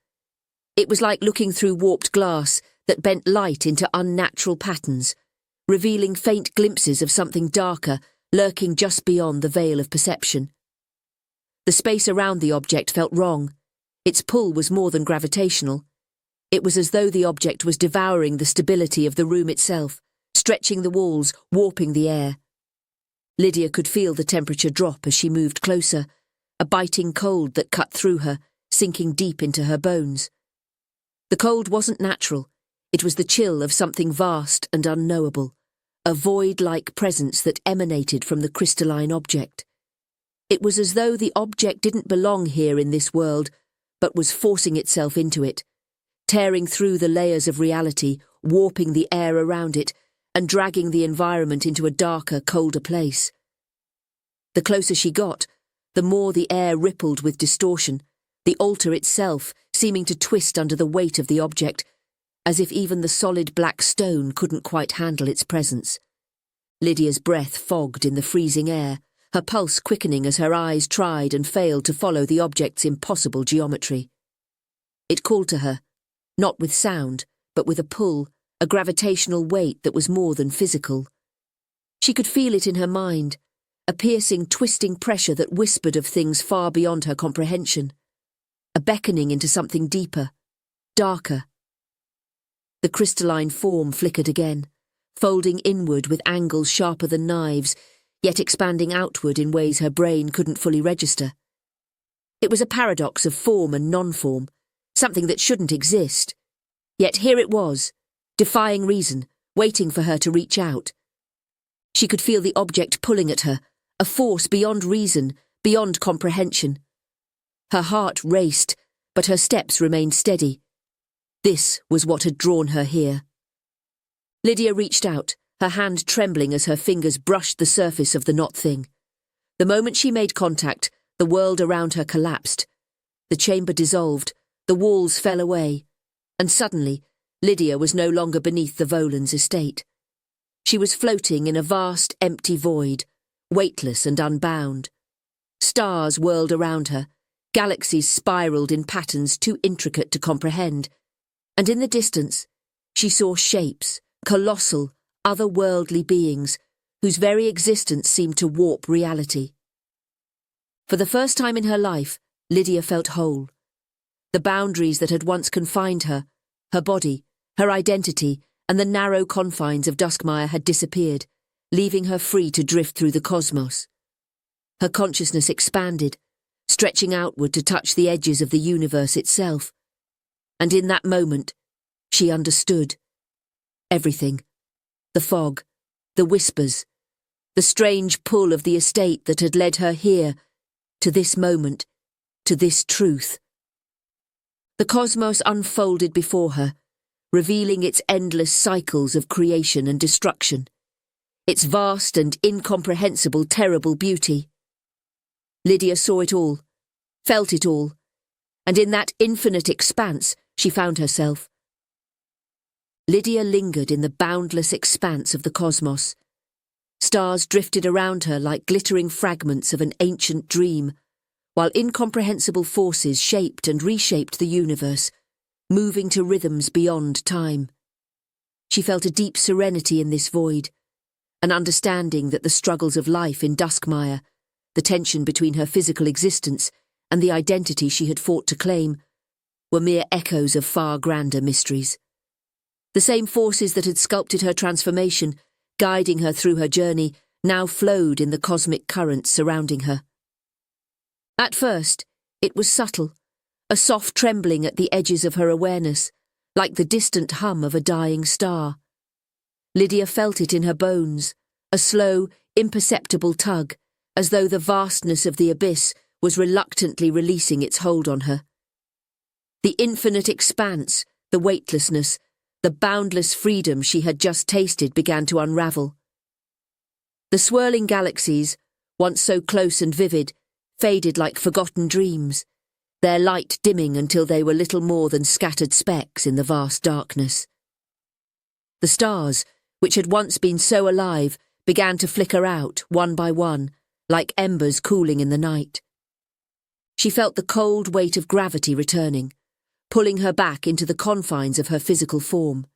It was like looking through warped glass that bent light into unnatural patterns, revealing faint glimpses of something darker lurking just beyond the veil of perception. The space around the object felt wrong. Its pull was more than gravitational. It was as though the object was devouring the stability of the room itself, stretching the walls, warping the air. Lydia could feel the temperature drop as she moved closer, a biting cold that cut through her, sinking deep into her bones. The cold wasn't natural. It was the chill of something vast and unknowable, a void-like presence that emanated from the crystalline object. It was as though the object didn't belong here in this world, but was forcing itself into it, tearing through the layers of reality, warping the air around it, and dragging the environment into a darker, colder place. The closer she got, the more the air rippled with distortion, the altar itself seeming to twist under the weight of the object, as if even the solid black stone couldn't quite handle its presence. Lydia's breath fogged in the freezing air, her pulse quickening as her eyes tried and failed to follow the object's impossible geometry. It called to her, not with sound, but with a pull, a gravitational weight that was more than physical. She could feel it in her mind, a piercing, twisting pressure that whispered of things far beyond her comprehension, a beckoning into something deeper, darker. The crystalline form flickered again, folding inward with angles sharper than knives, yet expanding outward in ways her brain couldn't fully register. It was a paradox of form and non-form, something that shouldn't exist. Yet here it was, defying reason, waiting for her to reach out. She could feel the object pulling at her, a force beyond reason, beyond comprehension. Her heart raced, but her steps remained steady. This was what had drawn her here. Lydia reached out, her hand trembling as her fingers brushed the surface of the knot thing. The moment she made contact, the world around her collapsed. The chamber dissolved, the walls fell away, and suddenly, Lydia was no longer beneath the Volans' estate. She was floating in a vast, empty void, weightless and unbound. Stars whirled around her, galaxies spiraled in patterns too intricate to comprehend, and in the distance, she saw shapes, colossal, otherworldly beings, whose very existence seemed to warp reality. For the first time in her life, Lydia felt whole. The boundaries that had once confined her, her body, her identity, and the narrow confines of Duskmire had disappeared, leaving her free to drift through the cosmos. Her consciousness expanded, stretching outward to touch the edges of the universe itself. And in that moment, she understood. Everything. The fog, the whispers, the strange pull of the estate that had led her here, to this moment, to this truth. The cosmos unfolded before her, revealing its endless cycles of creation and destruction, its vast and incomprehensible terrible beauty. Lydia saw it all, felt it all, and in that infinite expanse she found herself. Lydia lingered in the boundless expanse of the cosmos. Stars drifted around her like glittering fragments of an ancient dream, while incomprehensible forces shaped and reshaped the universe, moving to rhythms beyond time. She felt a deep serenity in this void, an understanding that the struggles of life in Duskmire, the tension between her physical existence and the identity she had fought to claim, were mere echoes of far grander mysteries. The same forces that had sculpted her transformation, guiding her through her journey, now flowed in the cosmic currents surrounding her. At first, it was subtle, a soft trembling at the edges of her awareness, like the distant hum of a dying star. Lydia felt it in her bones, a slow, imperceptible tug, as though the vastness of the abyss was reluctantly releasing its hold on her. The infinite expanse, the weightlessness, the boundless freedom she had just tasted began to unravel. The swirling galaxies, once so close and vivid, faded like forgotten dreams, their light dimming until they were little more than scattered specks in the vast darkness. The stars, which had once been so alive, began to flicker out, one by one, like embers cooling in the night. She felt the cold weight of gravity returning, pulling her back into the confines of her physical form.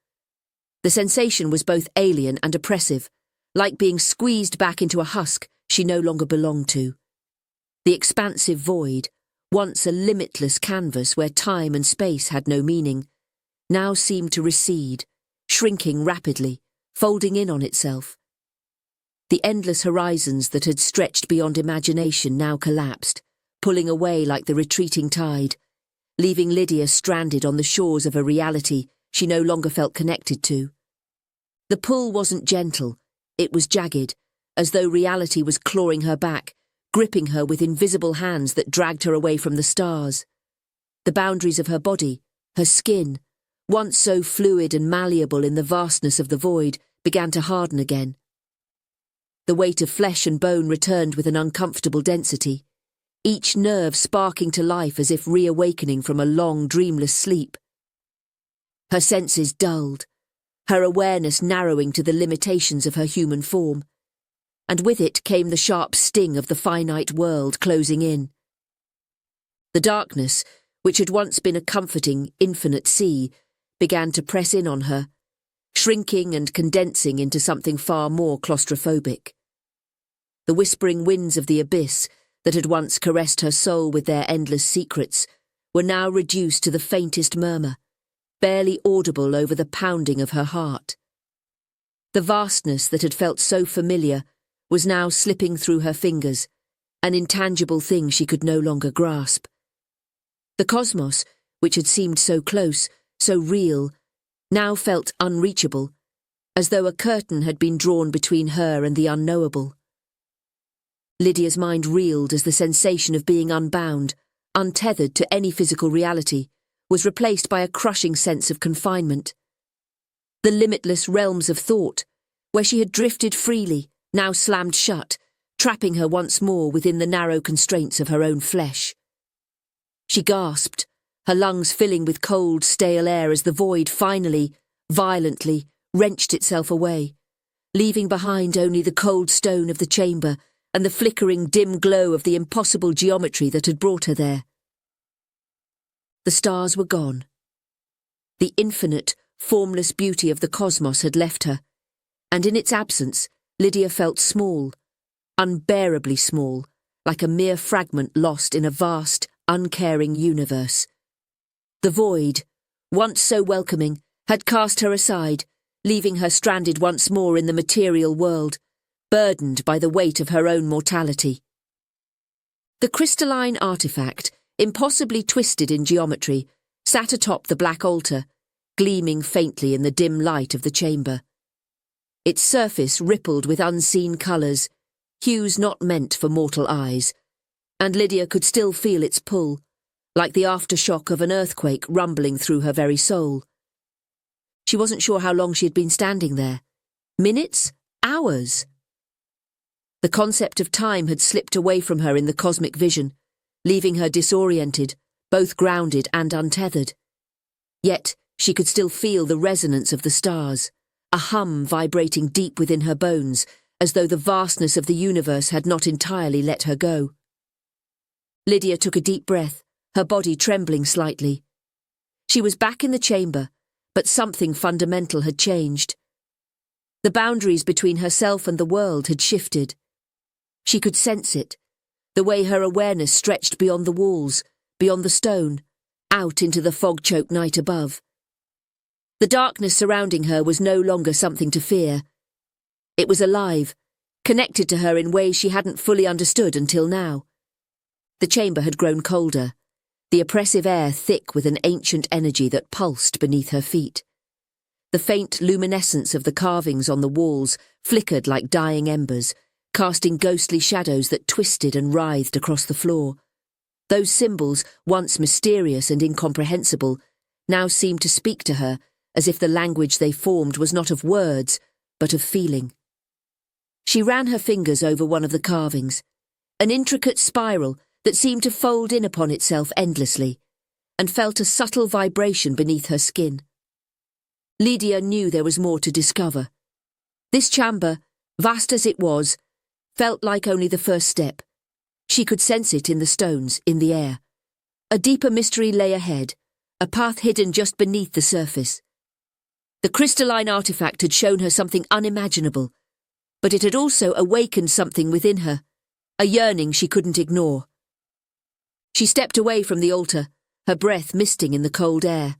The sensation was both alien and oppressive, like being squeezed back into a husk she no longer belonged to. The expansive void, once a limitless canvas where time and space had no meaning, now seemed to recede, shrinking rapidly, folding in on itself. The endless horizons that had stretched beyond imagination now collapsed, pulling away like the retreating tide, leaving Lydia stranded on the shores of a reality she no longer felt connected to. The pull wasn't gentle, it was jagged, as though reality was clawing her back, gripping her with invisible hands that dragged her away from the stars. The boundaries of her body, her skin, once so fluid and malleable in the vastness of the void, began to harden again. The weight of flesh and bone returned with an uncomfortable density, each nerve sparking to life as if reawakening from a long, dreamless sleep. Her senses dulled, her awareness narrowing to the limitations of her human form, and with it came the sharp sting of the finite world closing in. The darkness, which had once been a comforting, infinite sea, began to press in on her, shrinking and condensing into something far more claustrophobic. The whispering winds of the abyss, that had once caressed her soul with their endless secrets, were now reduced to the faintest murmur, barely audible over the pounding of her heart. The vastness that had felt so familiar was now slipping through her fingers, an intangible thing she could no longer grasp. The cosmos, which had seemed so close, so real, now felt unreachable, as though a curtain had been drawn between her and the unknowable. Lydia's mind reeled as the sensation of being unbound, untethered to any physical reality, was replaced by a crushing sense of confinement. The limitless realms of thought, where she had drifted freely, now slammed shut, trapping her once more within the narrow constraints of her own flesh. She gasped, her lungs filling with cold, stale air as the void finally, violently, wrenched itself away, leaving behind only the cold stone of the chamber and the flickering dim glow of the impossible geometry that had brought her there. The stars were gone. The infinite, formless beauty of the cosmos had left her, and in its absence, Lydia felt small, unbearably small, like a mere fragment lost in a vast, uncaring universe. The void, once so welcoming, had cast her aside, leaving her stranded once more in the material world, burdened by the weight of her own mortality. The crystalline artifact, impossibly twisted in geometry, sat atop the black altar, gleaming faintly in the dim light of the chamber. Its surface rippled with unseen colours, hues not meant for mortal eyes, and Lydia could still feel its pull, like the aftershock of an earthquake rumbling through her very soul. She wasn't sure how long she had been standing there. Minutes? Hours? The concept of time had slipped away from her in the cosmic vision, leaving her disoriented, both grounded and untethered. Yet she could still feel the resonance of the stars, a hum vibrating deep within her bones, as though the vastness of the universe had not entirely let her go. Lydia took a deep breath, her body trembling slightly. She was back in the chamber, but something fundamental had changed. The boundaries between herself and the world had shifted. She could sense it, the way her awareness stretched beyond the walls, beyond the stone, out into the fog-choked night above. The darkness surrounding her was no longer something to fear. It was alive, connected to her in ways she hadn't fully understood until now. The chamber had grown colder, the oppressive air thick with an ancient energy that pulsed beneath her feet. The faint luminescence of the carvings on the walls flickered like dying embers, casting ghostly shadows that twisted and writhed across the floor. Those symbols, once mysterious and incomprehensible, now seemed to speak to her, as if the language they formed was not of words, but of feeling. She ran her fingers over one of the carvings, an intricate spiral that seemed to fold in upon itself endlessly, and felt a subtle vibration beneath her skin. Lydia knew there was more to discover. This chamber, vast as it was, felt like only the first step. She could sense it in the stones, in the air. A deeper mystery lay ahead, a path hidden just beneath the surface. The crystalline artifact had shown her something unimaginable, but it had also awakened something within her, a yearning she couldn't ignore. She stepped away from the altar, her breath misting in the cold air.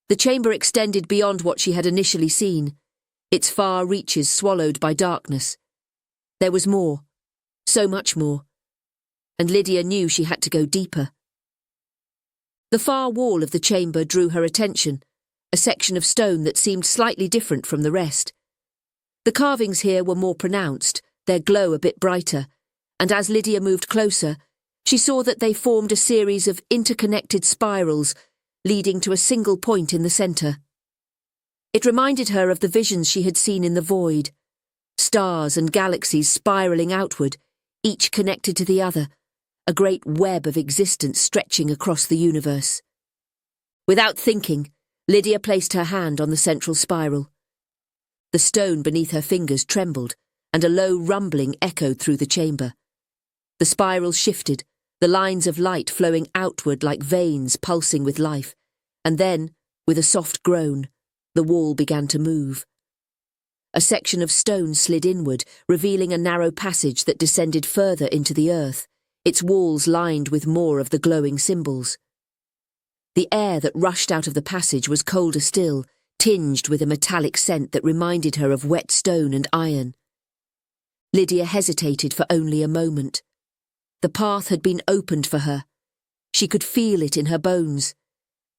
The chamber extended beyond what she had initially seen, its far reaches swallowed by darkness. There was more, so much more, and Lydia knew she had to go deeper. The far wall of the chamber drew her attention, a section of stone that seemed slightly different from the rest. The carvings here were more pronounced, their glow a bit brighter, and as Lydia moved closer, she saw that they formed a series of interconnected spirals leading to a single point in the centre. It reminded her of the visions she had seen in the void, stars and galaxies spiralling outward, each connected to the other, a great web of existence stretching across the universe. Without thinking, Lydia placed her hand on the central spiral. The stone beneath her fingers trembled, and a low rumbling echoed through the chamber. The spiral shifted, the lines of light flowing outward like veins pulsing with life, and then, with a soft groan, the wall began to move. A section of stone slid inward, revealing a narrow passage that descended further into the earth, its walls lined with more of the glowing symbols. The air that rushed out of the passage was colder still, tinged with a metallic scent that reminded her of wet stone and iron. Lydia hesitated for only a moment. The path had been opened for her. She could feel it in her bones.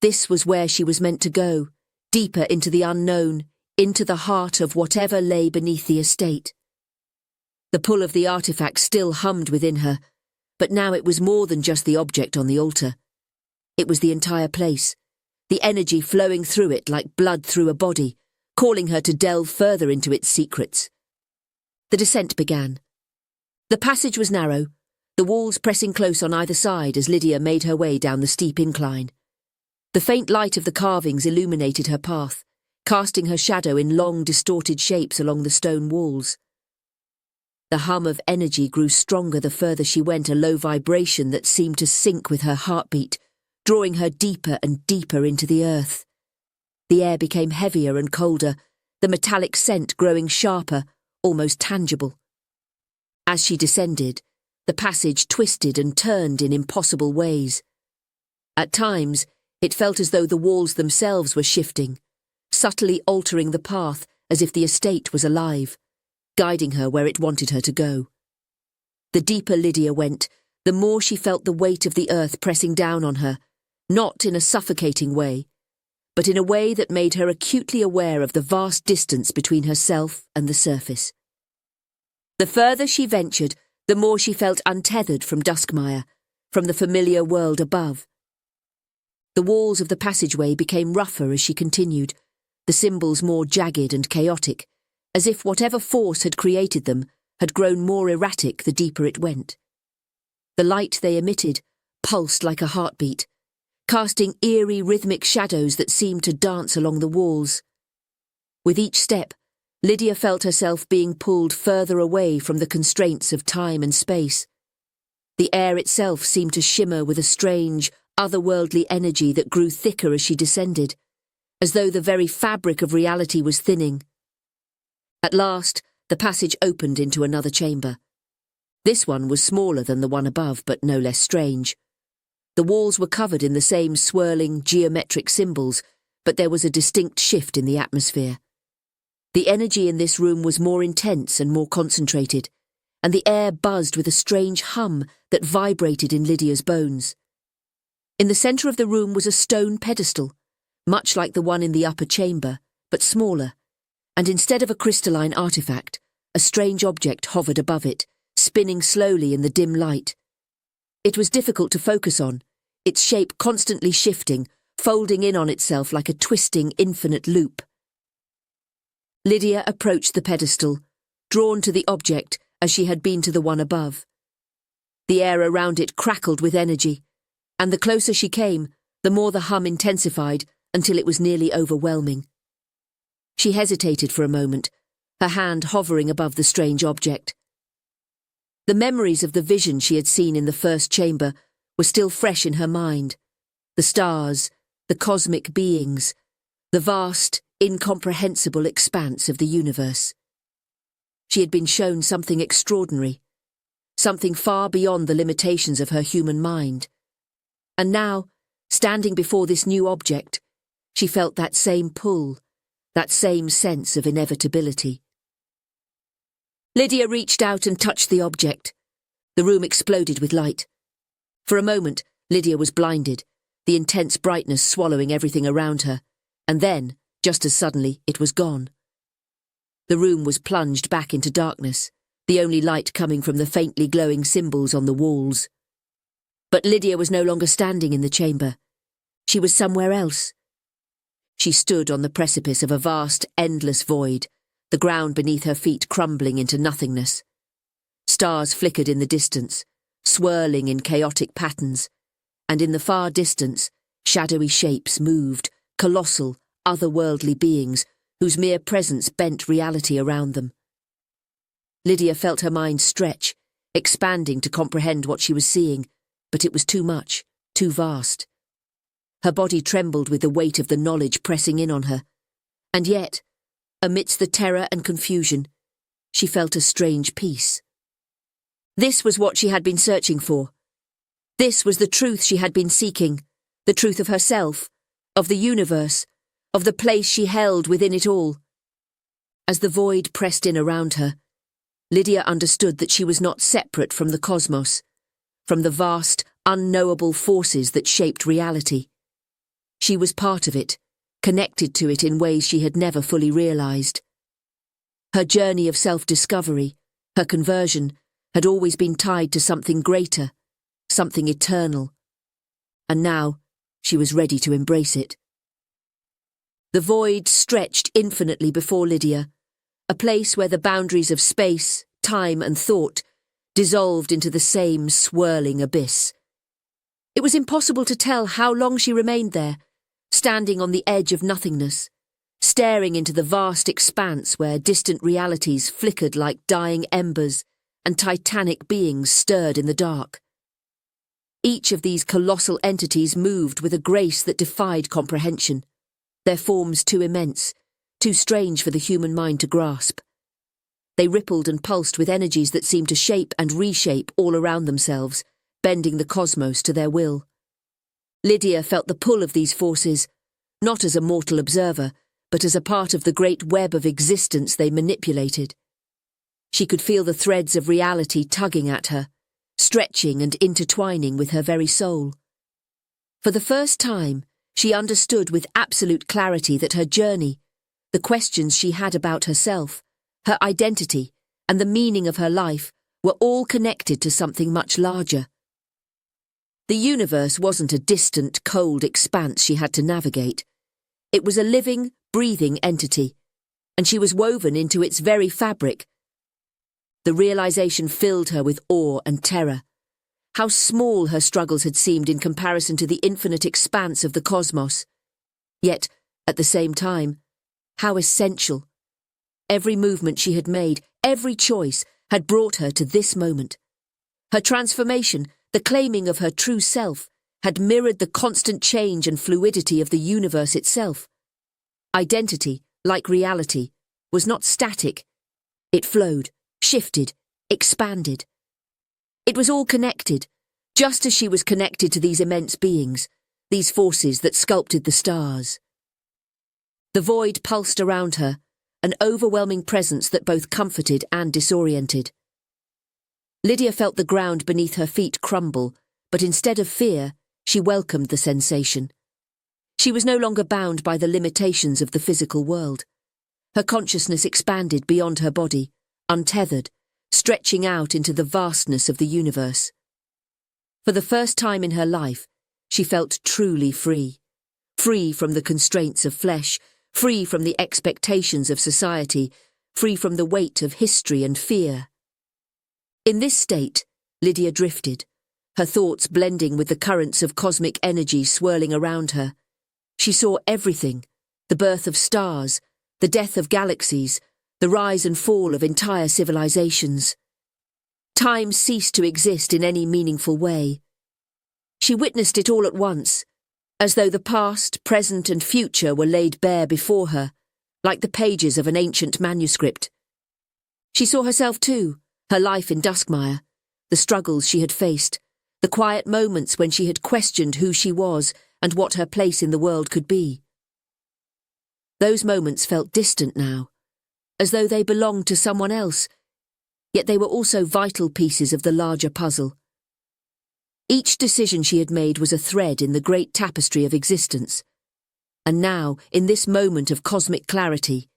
This was where she was meant to go, deeper into the unknown, into the heart of whatever lay beneath the estate. The pull of the artifact still hummed within her, but now it was more than just the object on the altar. It was the entire place, the energy flowing through it like blood through a body, calling her to delve further into its secrets. The descent began. The passage was narrow, the walls pressing close on either side as Lydia made her way down the steep incline. The faint light of the carvings illuminated her path, casting her shadow in long, distorted shapes along the stone walls. The hum of energy grew stronger the further she went, a low vibration that seemed to sync with her heartbeat, drawing her deeper and deeper into the earth. The air became heavier and colder, the metallic scent growing sharper, almost tangible. As she descended, the passage twisted and turned in impossible ways. At times, it felt as though the walls themselves were shifting, subtly altering the path as if the estate was alive, guiding her where it wanted her to go. The deeper Lydia went, the more she felt the weight of the earth pressing down on her, not in a suffocating way, but in a way that made her acutely aware of the vast distance between herself and the surface. The further she ventured, the more she felt untethered from Duskmire, from the familiar world above. The walls of the passageway became rougher as she continued, the symbols more jagged and chaotic, as if whatever force had created them had grown more erratic the deeper it went. The light they emitted pulsed like a heartbeat, casting eerie rhythmic shadows that seemed to dance along the walls. With each step, Lydia felt herself being pulled further away from the constraints of time and space. The air itself seemed to shimmer with a strange, otherworldly energy that grew thicker as she descended, as though the very fabric of reality was thinning. At last, the passage opened into another chamber. This one was smaller than the one above, but no less strange. The walls were covered in the same swirling, geometric symbols, but there was a distinct shift in the atmosphere. The energy in this room was more intense and more concentrated, and the air buzzed with a strange hum that vibrated in Lydia's bones. In the centre of the room was a stone pedestal, much like the one in the upper chamber, but smaller, and instead of a crystalline artifact, a strange object hovered above it, spinning slowly in the dim light. It was difficult to focus on, its shape constantly shifting, folding in on itself like a twisting, infinite loop. Lydia approached the pedestal, drawn to the object as she had been to the one above. The air around it crackled with energy, and the closer she came, the more the hum intensified until it was nearly overwhelming. She hesitated for a moment, her hand hovering above the strange object. The memories of the vision she had seen in the first chamber were still fresh in her mind. The stars, the cosmic beings, the vast, incomprehensible expanse of the universe. She had been shown something extraordinary, something far beyond the limitations of her human mind. And now, standing before this new object, she felt that same pull, that same sense of inevitability. Lydia reached out and touched the object. The room exploded with light. For a moment, Lydia was blinded, the intense brightness swallowing everything around her, and then, just as suddenly, it was gone. The room was plunged back into darkness, the only light coming from the faintly glowing symbols on the walls. But Lydia was no longer standing in the chamber. She was somewhere else. She stood on the precipice of a vast, endless void, the ground beneath her feet crumbling into nothingness. Stars flickered in the distance, swirling in chaotic patterns, and in the far distance, shadowy shapes moved, colossal, otherworldly beings whose mere presence bent reality around them. Lydia felt her mind stretch, expanding to comprehend what she was seeing, but it was too much, too vast. Her body trembled with the weight of the knowledge pressing in on her, and yet, amidst the terror and confusion, she felt a strange peace. This was what she had been searching for. This was the truth she had been seeking, the truth of herself, of the universe, of the place she held within it all. As the void pressed in around her, Lydia understood that she was not separate from the cosmos, from the vast, unknowable forces that shaped reality. She was part of it, connected to it in ways she had never fully realized. Her journey of self-discovery, her conversion, had always been tied to something greater, something eternal. And now, she was ready to embrace it. The void stretched infinitely before Lydia, a place where the boundaries of space, time and thought dissolved into the same swirling abyss. It was impossible to tell how long she remained there, standing on the edge of nothingness, staring into the vast expanse where distant realities flickered like dying embers and titanic beings stirred in the dark. Each of these colossal entities moved with a grace that defied comprehension, their forms too immense, too strange for the human mind to grasp. They rippled and pulsed with energies that seemed to shape and reshape all around themselves, bending the cosmos to their will. Lydia felt the pull of these forces, not as a mortal observer, but as a part of the great web of existence they manipulated. She could feel the threads of reality tugging at her, stretching and intertwining with her very soul. For the first time, she understood with absolute clarity that her journey, the questions she had about herself, her identity, and the meaning of her life were all connected to something much larger. The universe wasn't a distant, cold expanse she had to navigate. It was a living, breathing entity, and she was woven into its very fabric. The realization filled her with awe and terror. How small her struggles had seemed in comparison to the infinite expanse of the cosmos. Yet, at the same time, how essential. Every movement she had made, every choice, had brought her to this moment. Her transformation, the claiming of her true self, had mirrored the constant change and fluidity of the universe itself. Identity, like reality, was not static. It flowed, shifted, expanded. It was all connected, just as she was connected to these immense beings, these forces that sculpted the stars. The void pulsed around her, an overwhelming presence that both comforted and disoriented. Lydia felt the ground beneath her feet crumble, but instead of fear, she welcomed the sensation. She was no longer bound by the limitations of the physical world. Her consciousness expanded beyond her body, untethered, stretching out into the vastness of the universe. For the first time in her life, she felt truly free. Free from the constraints of flesh, free from the expectations of society, free from the weight of history and fear. In this state, Lydia drifted, her thoughts blending with the currents of cosmic energy swirling around her. She saw everything, the birth of stars, the death of galaxies, the rise and fall of entire civilizations. Time ceased to exist in any meaningful way. She witnessed it all at once, as though the past, present and future were laid bare before her, like the pages of an ancient manuscript. She saw herself too, her life in Duskmire, the struggles she had faced, the quiet moments when she had questioned who she was and what her place in the world could be. Those moments felt distant now, as though they belonged to someone else, yet they were also vital pieces of the larger puzzle. Each decision she had made was a thread in the great tapestry of existence, and now, in this moment of cosmic clarity,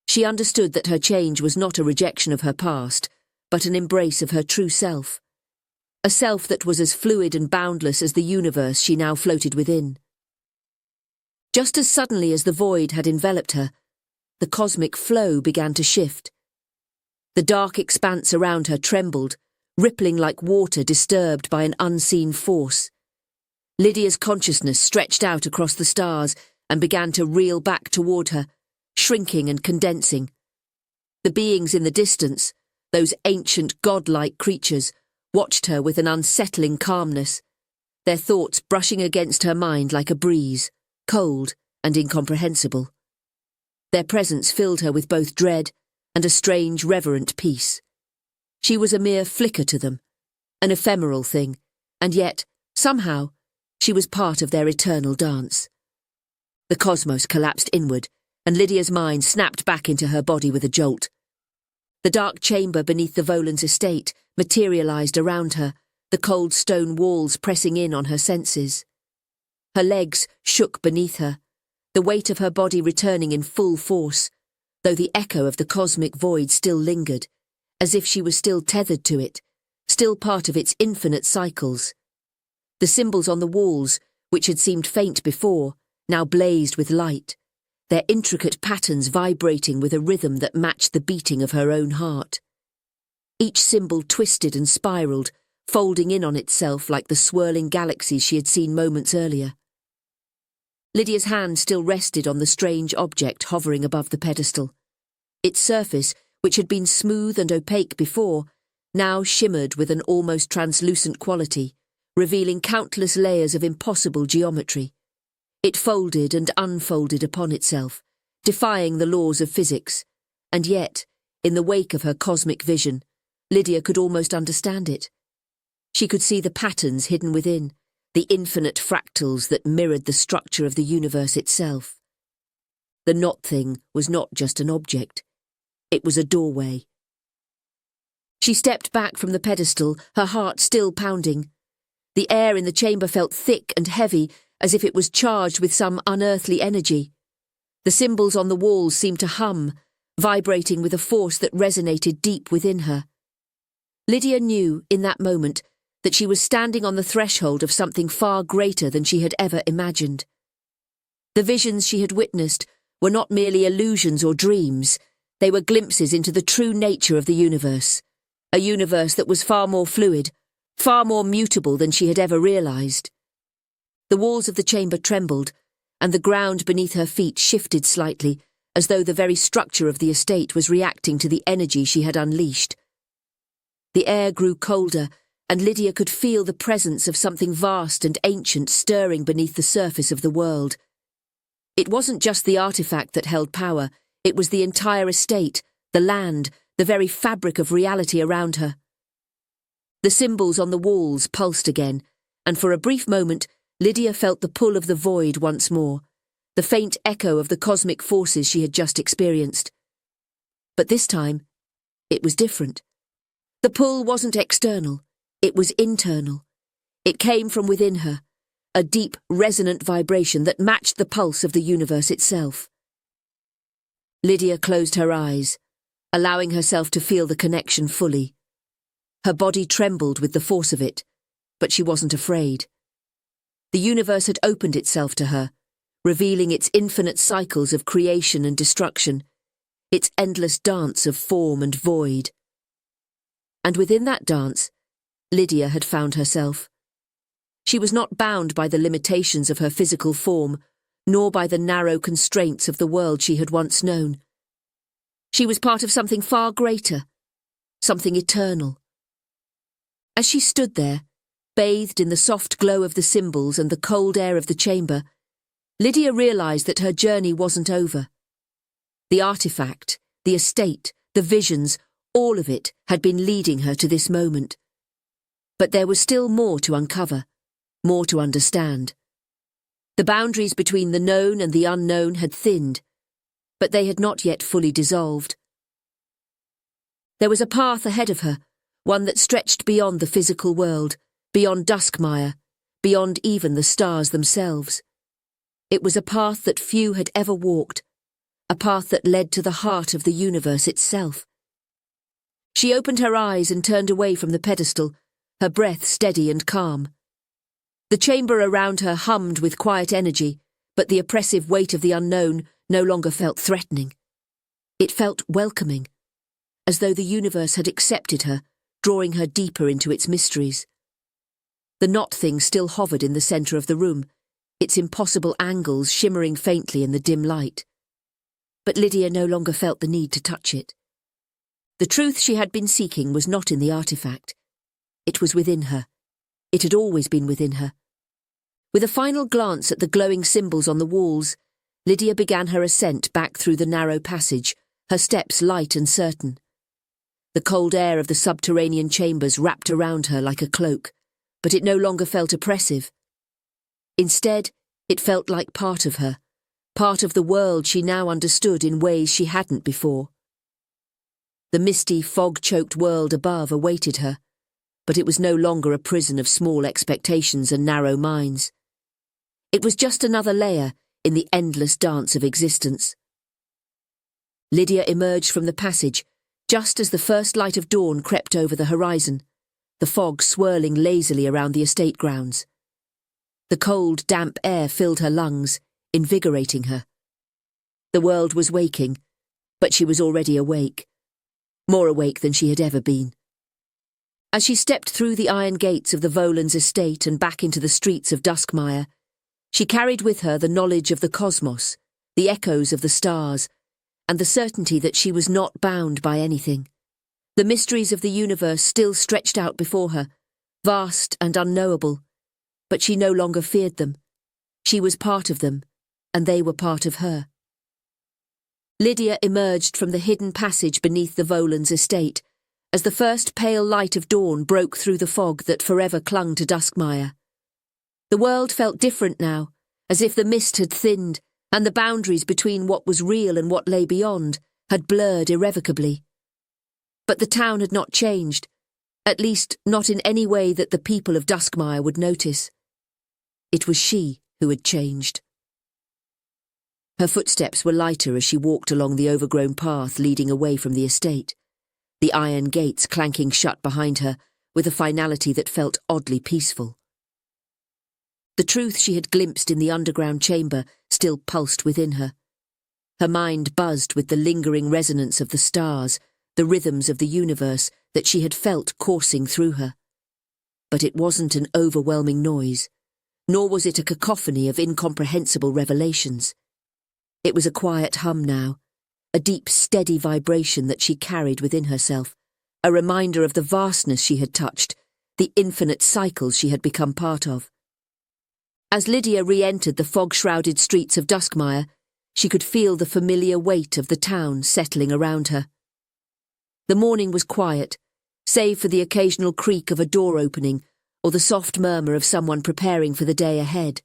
she understood that her change was not a rejection of her past, but an embrace of her true self, a self that was as fluid and boundless as the universe she now floated within. Just as suddenly as the void had enveloped her, the cosmic flow began to shift. The dark expanse around her trembled, rippling like water disturbed by an unseen force. Lydia's consciousness stretched out across the stars and began to reel back toward her, shrinking and condensing. The beings in the distance, those ancient godlike creatures, watched her with an unsettling calmness, their thoughts brushing against her mind like a breeze, cold and incomprehensible. Their presence filled her with both dread and a strange, reverent peace. She was a mere flicker to them, an ephemeral thing, and yet, somehow, she was part of their eternal dance. The cosmos collapsed inward, and Lydia's mind snapped back into her body with a jolt. The dark chamber beneath the Volans' estate materialized around her, the cold stone walls pressing in on her senses. Her legs shook beneath her, the weight of her body returning in full force, though the echo of the cosmic void still lingered, as if she was still tethered to it, still part of its infinite cycles. The symbols on the walls, which had seemed faint before, now blazed with light, their intricate patterns vibrating with a rhythm that matched the beating of her own heart. Each symbol twisted and spiraled, folding in on itself like the swirling galaxies she had seen moments earlier. Lydia's hand still rested on the strange object hovering above the pedestal. Its surface, which had been smooth and opaque before, now shimmered with an almost translucent quality, revealing countless layers of impossible geometry. It folded and unfolded upon itself, defying the laws of physics, and yet, in the wake of her cosmic vision, Lydia could almost understand it. She could see the patterns hidden within, the infinite fractals that mirrored the structure of the universe itself. The knot thing was not just an object. It was a doorway. She stepped back from the pedestal, her heart still pounding. The air in the chamber felt thick and heavy, as if it was charged with some unearthly energy. The symbols on the walls seemed to hum, vibrating with a force that resonated deep within her. Lydia knew, in that moment, that she was standing on the threshold of something far greater than she had ever imagined. The visions she had witnessed were not merely illusions or dreams. They were glimpses into the true nature of the universe, a universe that was far more fluid, far more mutable than she had ever realized. The walls of the chamber trembled, and the ground beneath her feet shifted slightly, as though the very structure of the estate was reacting to the energy she had unleashed. The air grew colder, and Lydia could feel the presence of something vast and ancient stirring beneath the surface of the world. It wasn't just the artifact that held power, it was the entire estate, the land, the very fabric of reality around her. The symbols on the walls pulsed again, and for a brief moment Lydia felt the pull of the void once more, the faint echo of the cosmic forces she had just experienced. But this time, it was different. The pull wasn't external, it was internal. It came from within her, a deep, resonant vibration that matched the pulse of the universe itself. Lydia closed her eyes, allowing herself to feel the connection fully. Her body trembled with the force of it, but she wasn't afraid. The universe had opened itself to her, revealing its infinite cycles of creation and destruction, its endless dance of form and void. And within that dance, Lydia had found herself. She was not bound by the limitations of her physical form, nor by the narrow constraints of the world she had once known. She was part of something far greater, something eternal. As she stood there, bathed in the soft glow of the symbols and the cold air of the chamber, Lydia realized that her journey wasn't over. The artifact, the estate, the visions, all of it had been leading her to this moment. But there was still more to uncover, more to understand. The boundaries between the known and the unknown had thinned, but they had not yet fully dissolved. There was a path ahead of her, one that stretched beyond the physical world, beyond Duskmire, beyond even the stars themselves. It was a path that few had ever walked, a path that led to the heart of the universe itself. She opened her eyes and turned away from the pedestal, her breath steady and calm. The chamber around her hummed with quiet energy, but the oppressive weight of the unknown no longer felt threatening. It felt welcoming, as though the universe had accepted her, drawing her deeper into its mysteries. The knot thing still hovered in the centre of the room, its impossible angles shimmering faintly in the dim light. But Lydia no longer felt the need to touch it. The truth she had been seeking was not in the artifact. It was within her. It had always been within her. With a final glance at the glowing symbols on the walls, Lydia began her ascent back through the narrow passage, her steps light and certain. The cold air of the subterranean chambers wrapped around her like a cloak, but it no longer felt oppressive. Instead, it felt like part of her, part of the world she now understood in ways she hadn't before. The misty, fog-choked world above awaited her, but it was no longer a prison of small expectations and narrow minds. It was just another layer in the endless dance of existence. Lydia emerged from the passage just as the first light of dawn crept over the horizon, the fog swirling lazily around the estate grounds. The cold, damp air filled her lungs, invigorating her. The world was waking, but she was already awake, more awake than she had ever been. As she stepped through the iron gates of the Volans estate and back into the streets of Duskmire, she carried with her the knowledge of the cosmos, the echoes of the stars, and the certainty that she was not bound by anything. The mysteries of the universe still stretched out before her, vast and unknowable, but she no longer feared them. She was part of them, and they were part of her. Lydia emerged from the hidden passage beneath the Volans estate as the first pale light of dawn broke through the fog that forever clung to Duskmire. The world felt different now, as if the mist had thinned and the boundaries between what was real and what lay beyond had blurred irrevocably. But the town had not changed, at least not in any way that the people of Duskmire would notice. It was she who had changed. Her footsteps were lighter as she walked along the overgrown path leading away from the estate, the iron gates clanking shut behind her with a finality that felt oddly peaceful. The truth she had glimpsed in the underground chamber still pulsed within her. Her mind buzzed with the lingering resonance of the stars, the rhythms of the universe that she had felt coursing through her. But it wasn't an overwhelming noise, nor was it a cacophony of incomprehensible revelations. It was a quiet hum now, a deep, steady vibration that she carried within herself, a reminder of the vastness she had touched, the infinite cycles she had become part of. As Lydia re-entered the fog-shrouded streets of Duskmire, she could feel the familiar weight of the town settling around her. The morning was quiet, save for the occasional creak of a door opening or the soft murmur of someone preparing for the day ahead.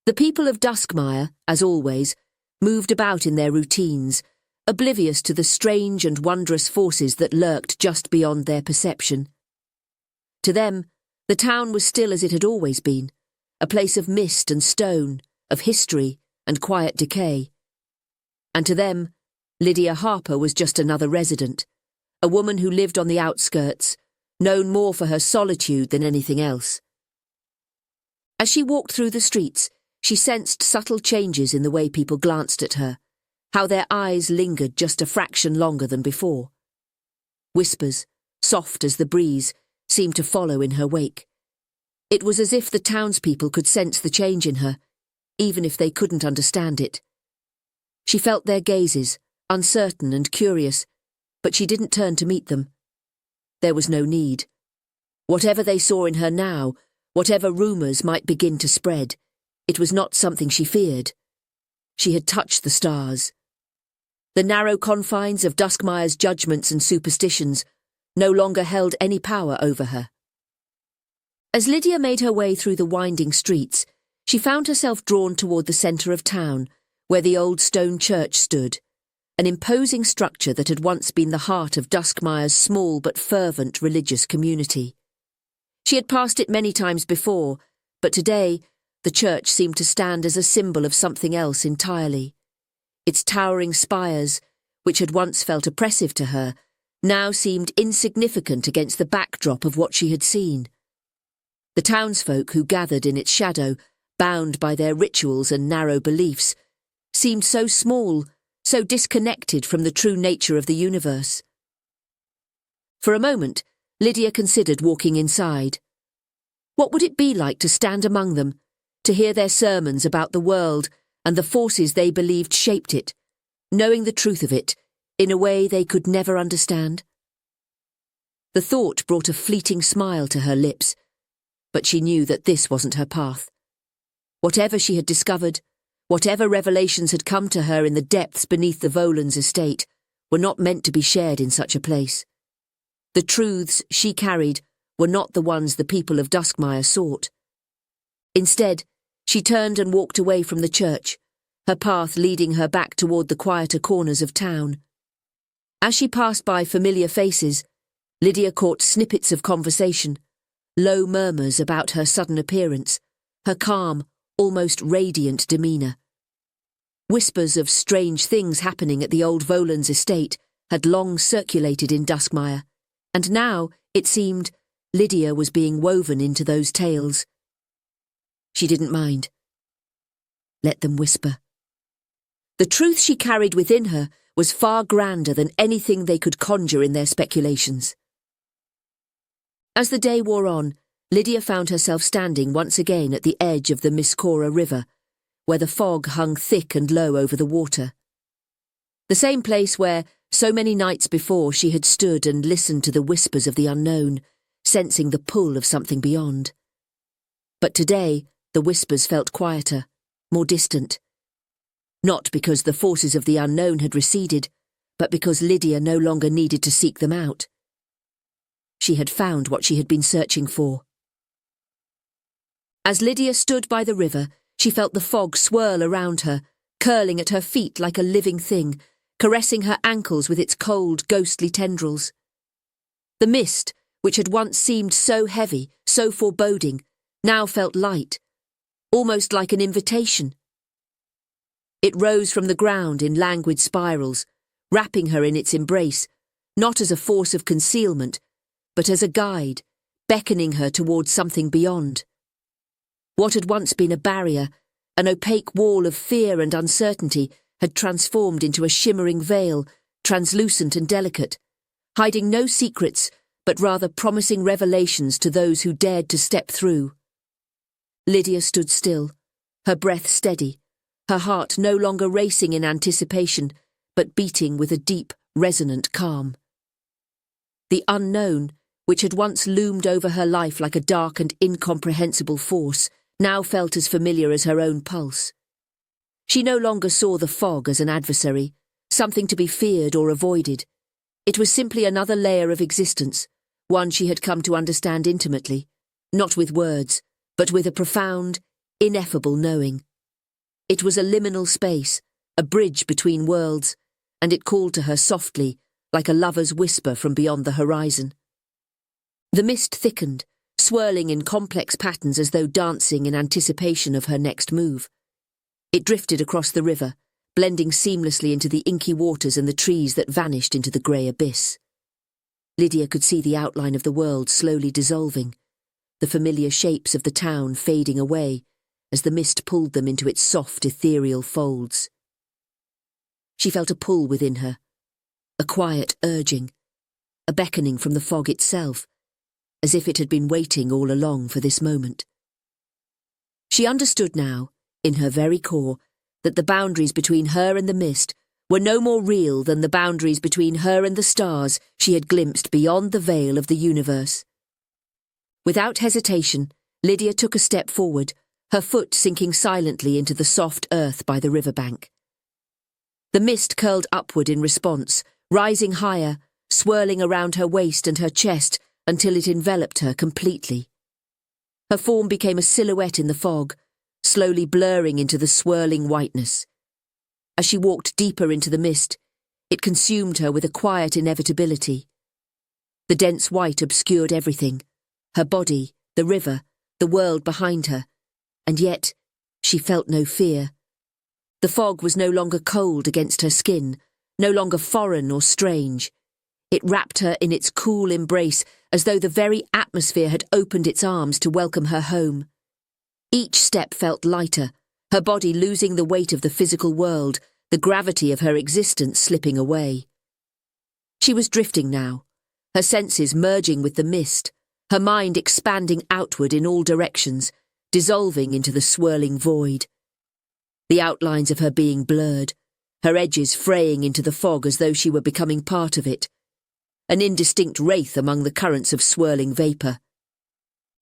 The people of Duskmire, as always, moved about in their routines, oblivious to the strange and wondrous forces that lurked just beyond their perception. To them, the town was still as it had always been, a place of mist and stone, of history and quiet decay. And to them, Lydia Harper was just another resident, a woman who lived on the outskirts, known more for her solitude than anything else. As she walked through the streets, she sensed subtle changes in the way people glanced at her, how their eyes lingered just a fraction longer than before. Whispers, soft as the breeze, seemed to follow in her wake. It was as if the townspeople could sense the change in her, even if they couldn't understand it. She felt their gazes, uncertain and curious, but she didn't turn to meet them. There was no need. Whatever they saw in her now, whatever rumours might begin to spread, it was not something she feared. She had touched the stars. The narrow confines of Duskmire's judgments and superstitions no longer held any power over her. As Lydia made her way through the winding streets, she found herself drawn toward the centre of town, where the old stone church stood, an imposing structure that had once been the heart of Duskmire's small but fervent religious community. She had passed it many times before, but today the church seemed to stand as a symbol of something else entirely. Its towering spires, which had once felt oppressive to her, now seemed insignificant against the backdrop of what she had seen. The townsfolk who gathered in its shadow, bound by their rituals and narrow beliefs, seemed so small, so disconnected from the true nature of the universe. For a moment, Lydia considered walking inside. What would it be like to stand among them, to hear their sermons about the world and the forces they believed shaped it, knowing the truth of it in a way they could never understand? The thought brought a fleeting smile to her lips, but she knew that this wasn't her path. Whatever she had discovered, whatever revelations had come to her in the depths beneath the Volans estate, were not meant to be shared in such a place. The truths she carried were not the ones the people of Duskmire sought. Instead, she turned and walked away from the church, her path leading her back toward the quieter corners of town. As she passed by familiar faces, Lydia caught snippets of conversation, low murmurs about her sudden appearance, her calm, almost radiant demeanour. Whispers of strange things happening at the old Volans estate had long circulated in Duskmire, and now, it seemed, Lydia was being woven into those tales. She didn't mind. Let them whisper. The truth she carried within her was far grander than anything they could conjure in their speculations. As the day wore on, Lydia found herself standing once again at the edge of the Miskora River, where the fog hung thick and low over the water. The same place where, so many nights before, she had stood and listened to the whispers of the unknown, sensing the pull of something beyond. But today, the whispers felt quieter, more distant. Not because the forces of the unknown had receded, but because Lydia no longer needed to seek them out. She had found what she had been searching for. As Lydia stood by the river, she felt the fog swirl around her, curling at her feet like a living thing, caressing her ankles with its cold, ghostly tendrils. The mist, which had once seemed so heavy, so foreboding, now felt light, almost like an invitation. It rose from the ground in languid spirals, wrapping her in its embrace, not as a force of concealment, but as a guide, beckoning her towards something beyond. What had once been a barrier, an opaque wall of fear and uncertainty, had transformed into a shimmering veil, translucent and delicate, hiding no secrets, but rather promising revelations to those who dared to step through. Lydia stood still, her breath steady, her heart no longer racing in anticipation, but beating with a deep, resonant calm. The unknown, which had once loomed over her life like a dark and incomprehensible force, now felt as familiar as her own pulse. She no longer saw the fog as an adversary, something to be feared or avoided. It was simply another layer of existence, one she had come to understand intimately, not with words, but with a profound, ineffable knowing. It was a liminal space, a bridge between worlds, and it called to her softly, like a lover's whisper from beyond the horizon. The mist thickened, swirling in complex patterns as though dancing in anticipation of her next move. It drifted across the river, blending seamlessly into the inky waters and the trees that vanished into the grey abyss. Lydia could see the outline of the world slowly dissolving, the familiar shapes of the town fading away as the mist pulled them into its soft, ethereal folds. She felt a pull within her, a quiet urging, a beckoning from the fog itself, as if it had been waiting all along for this moment. She understood now, in her very core, that the boundaries between her and the mist were no more real than the boundaries between her and the stars she had glimpsed beyond the veil of the universe. Without hesitation, Lydia took a step forward, her foot sinking silently into the soft earth by the riverbank. The mist curled upward in response, rising higher, swirling around her waist and her chest until it enveloped her completely. Her form became a silhouette in the fog, slowly blurring into the swirling whiteness. As she walked deeper into the mist, it consumed her with a quiet inevitability. The dense white obscured everything, her body, the river, the world behind her, and yet she felt no fear. The fog was no longer cold against her skin, no longer foreign or strange. It wrapped her in its cool embrace as though the very atmosphere had opened its arms to welcome her home. Each step felt lighter, her body losing the weight of the physical world, the gravity of her existence slipping away. She was drifting now, her senses merging with the mist, her mind expanding outward in all directions, dissolving into the swirling void. The outlines of her being blurred, her edges fraying into the fog as though she were becoming part of it, an indistinct wraith among the currents of swirling vapour.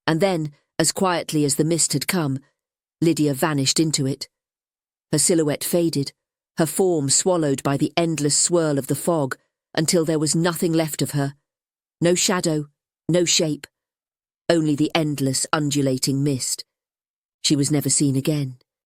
And then, as quietly as the mist had come, Lydia vanished into it. Her silhouette faded, her form swallowed by the endless swirl of the fog, until there was nothing left of her. No shadow, no shape, only the endless undulating mist. She was never seen again.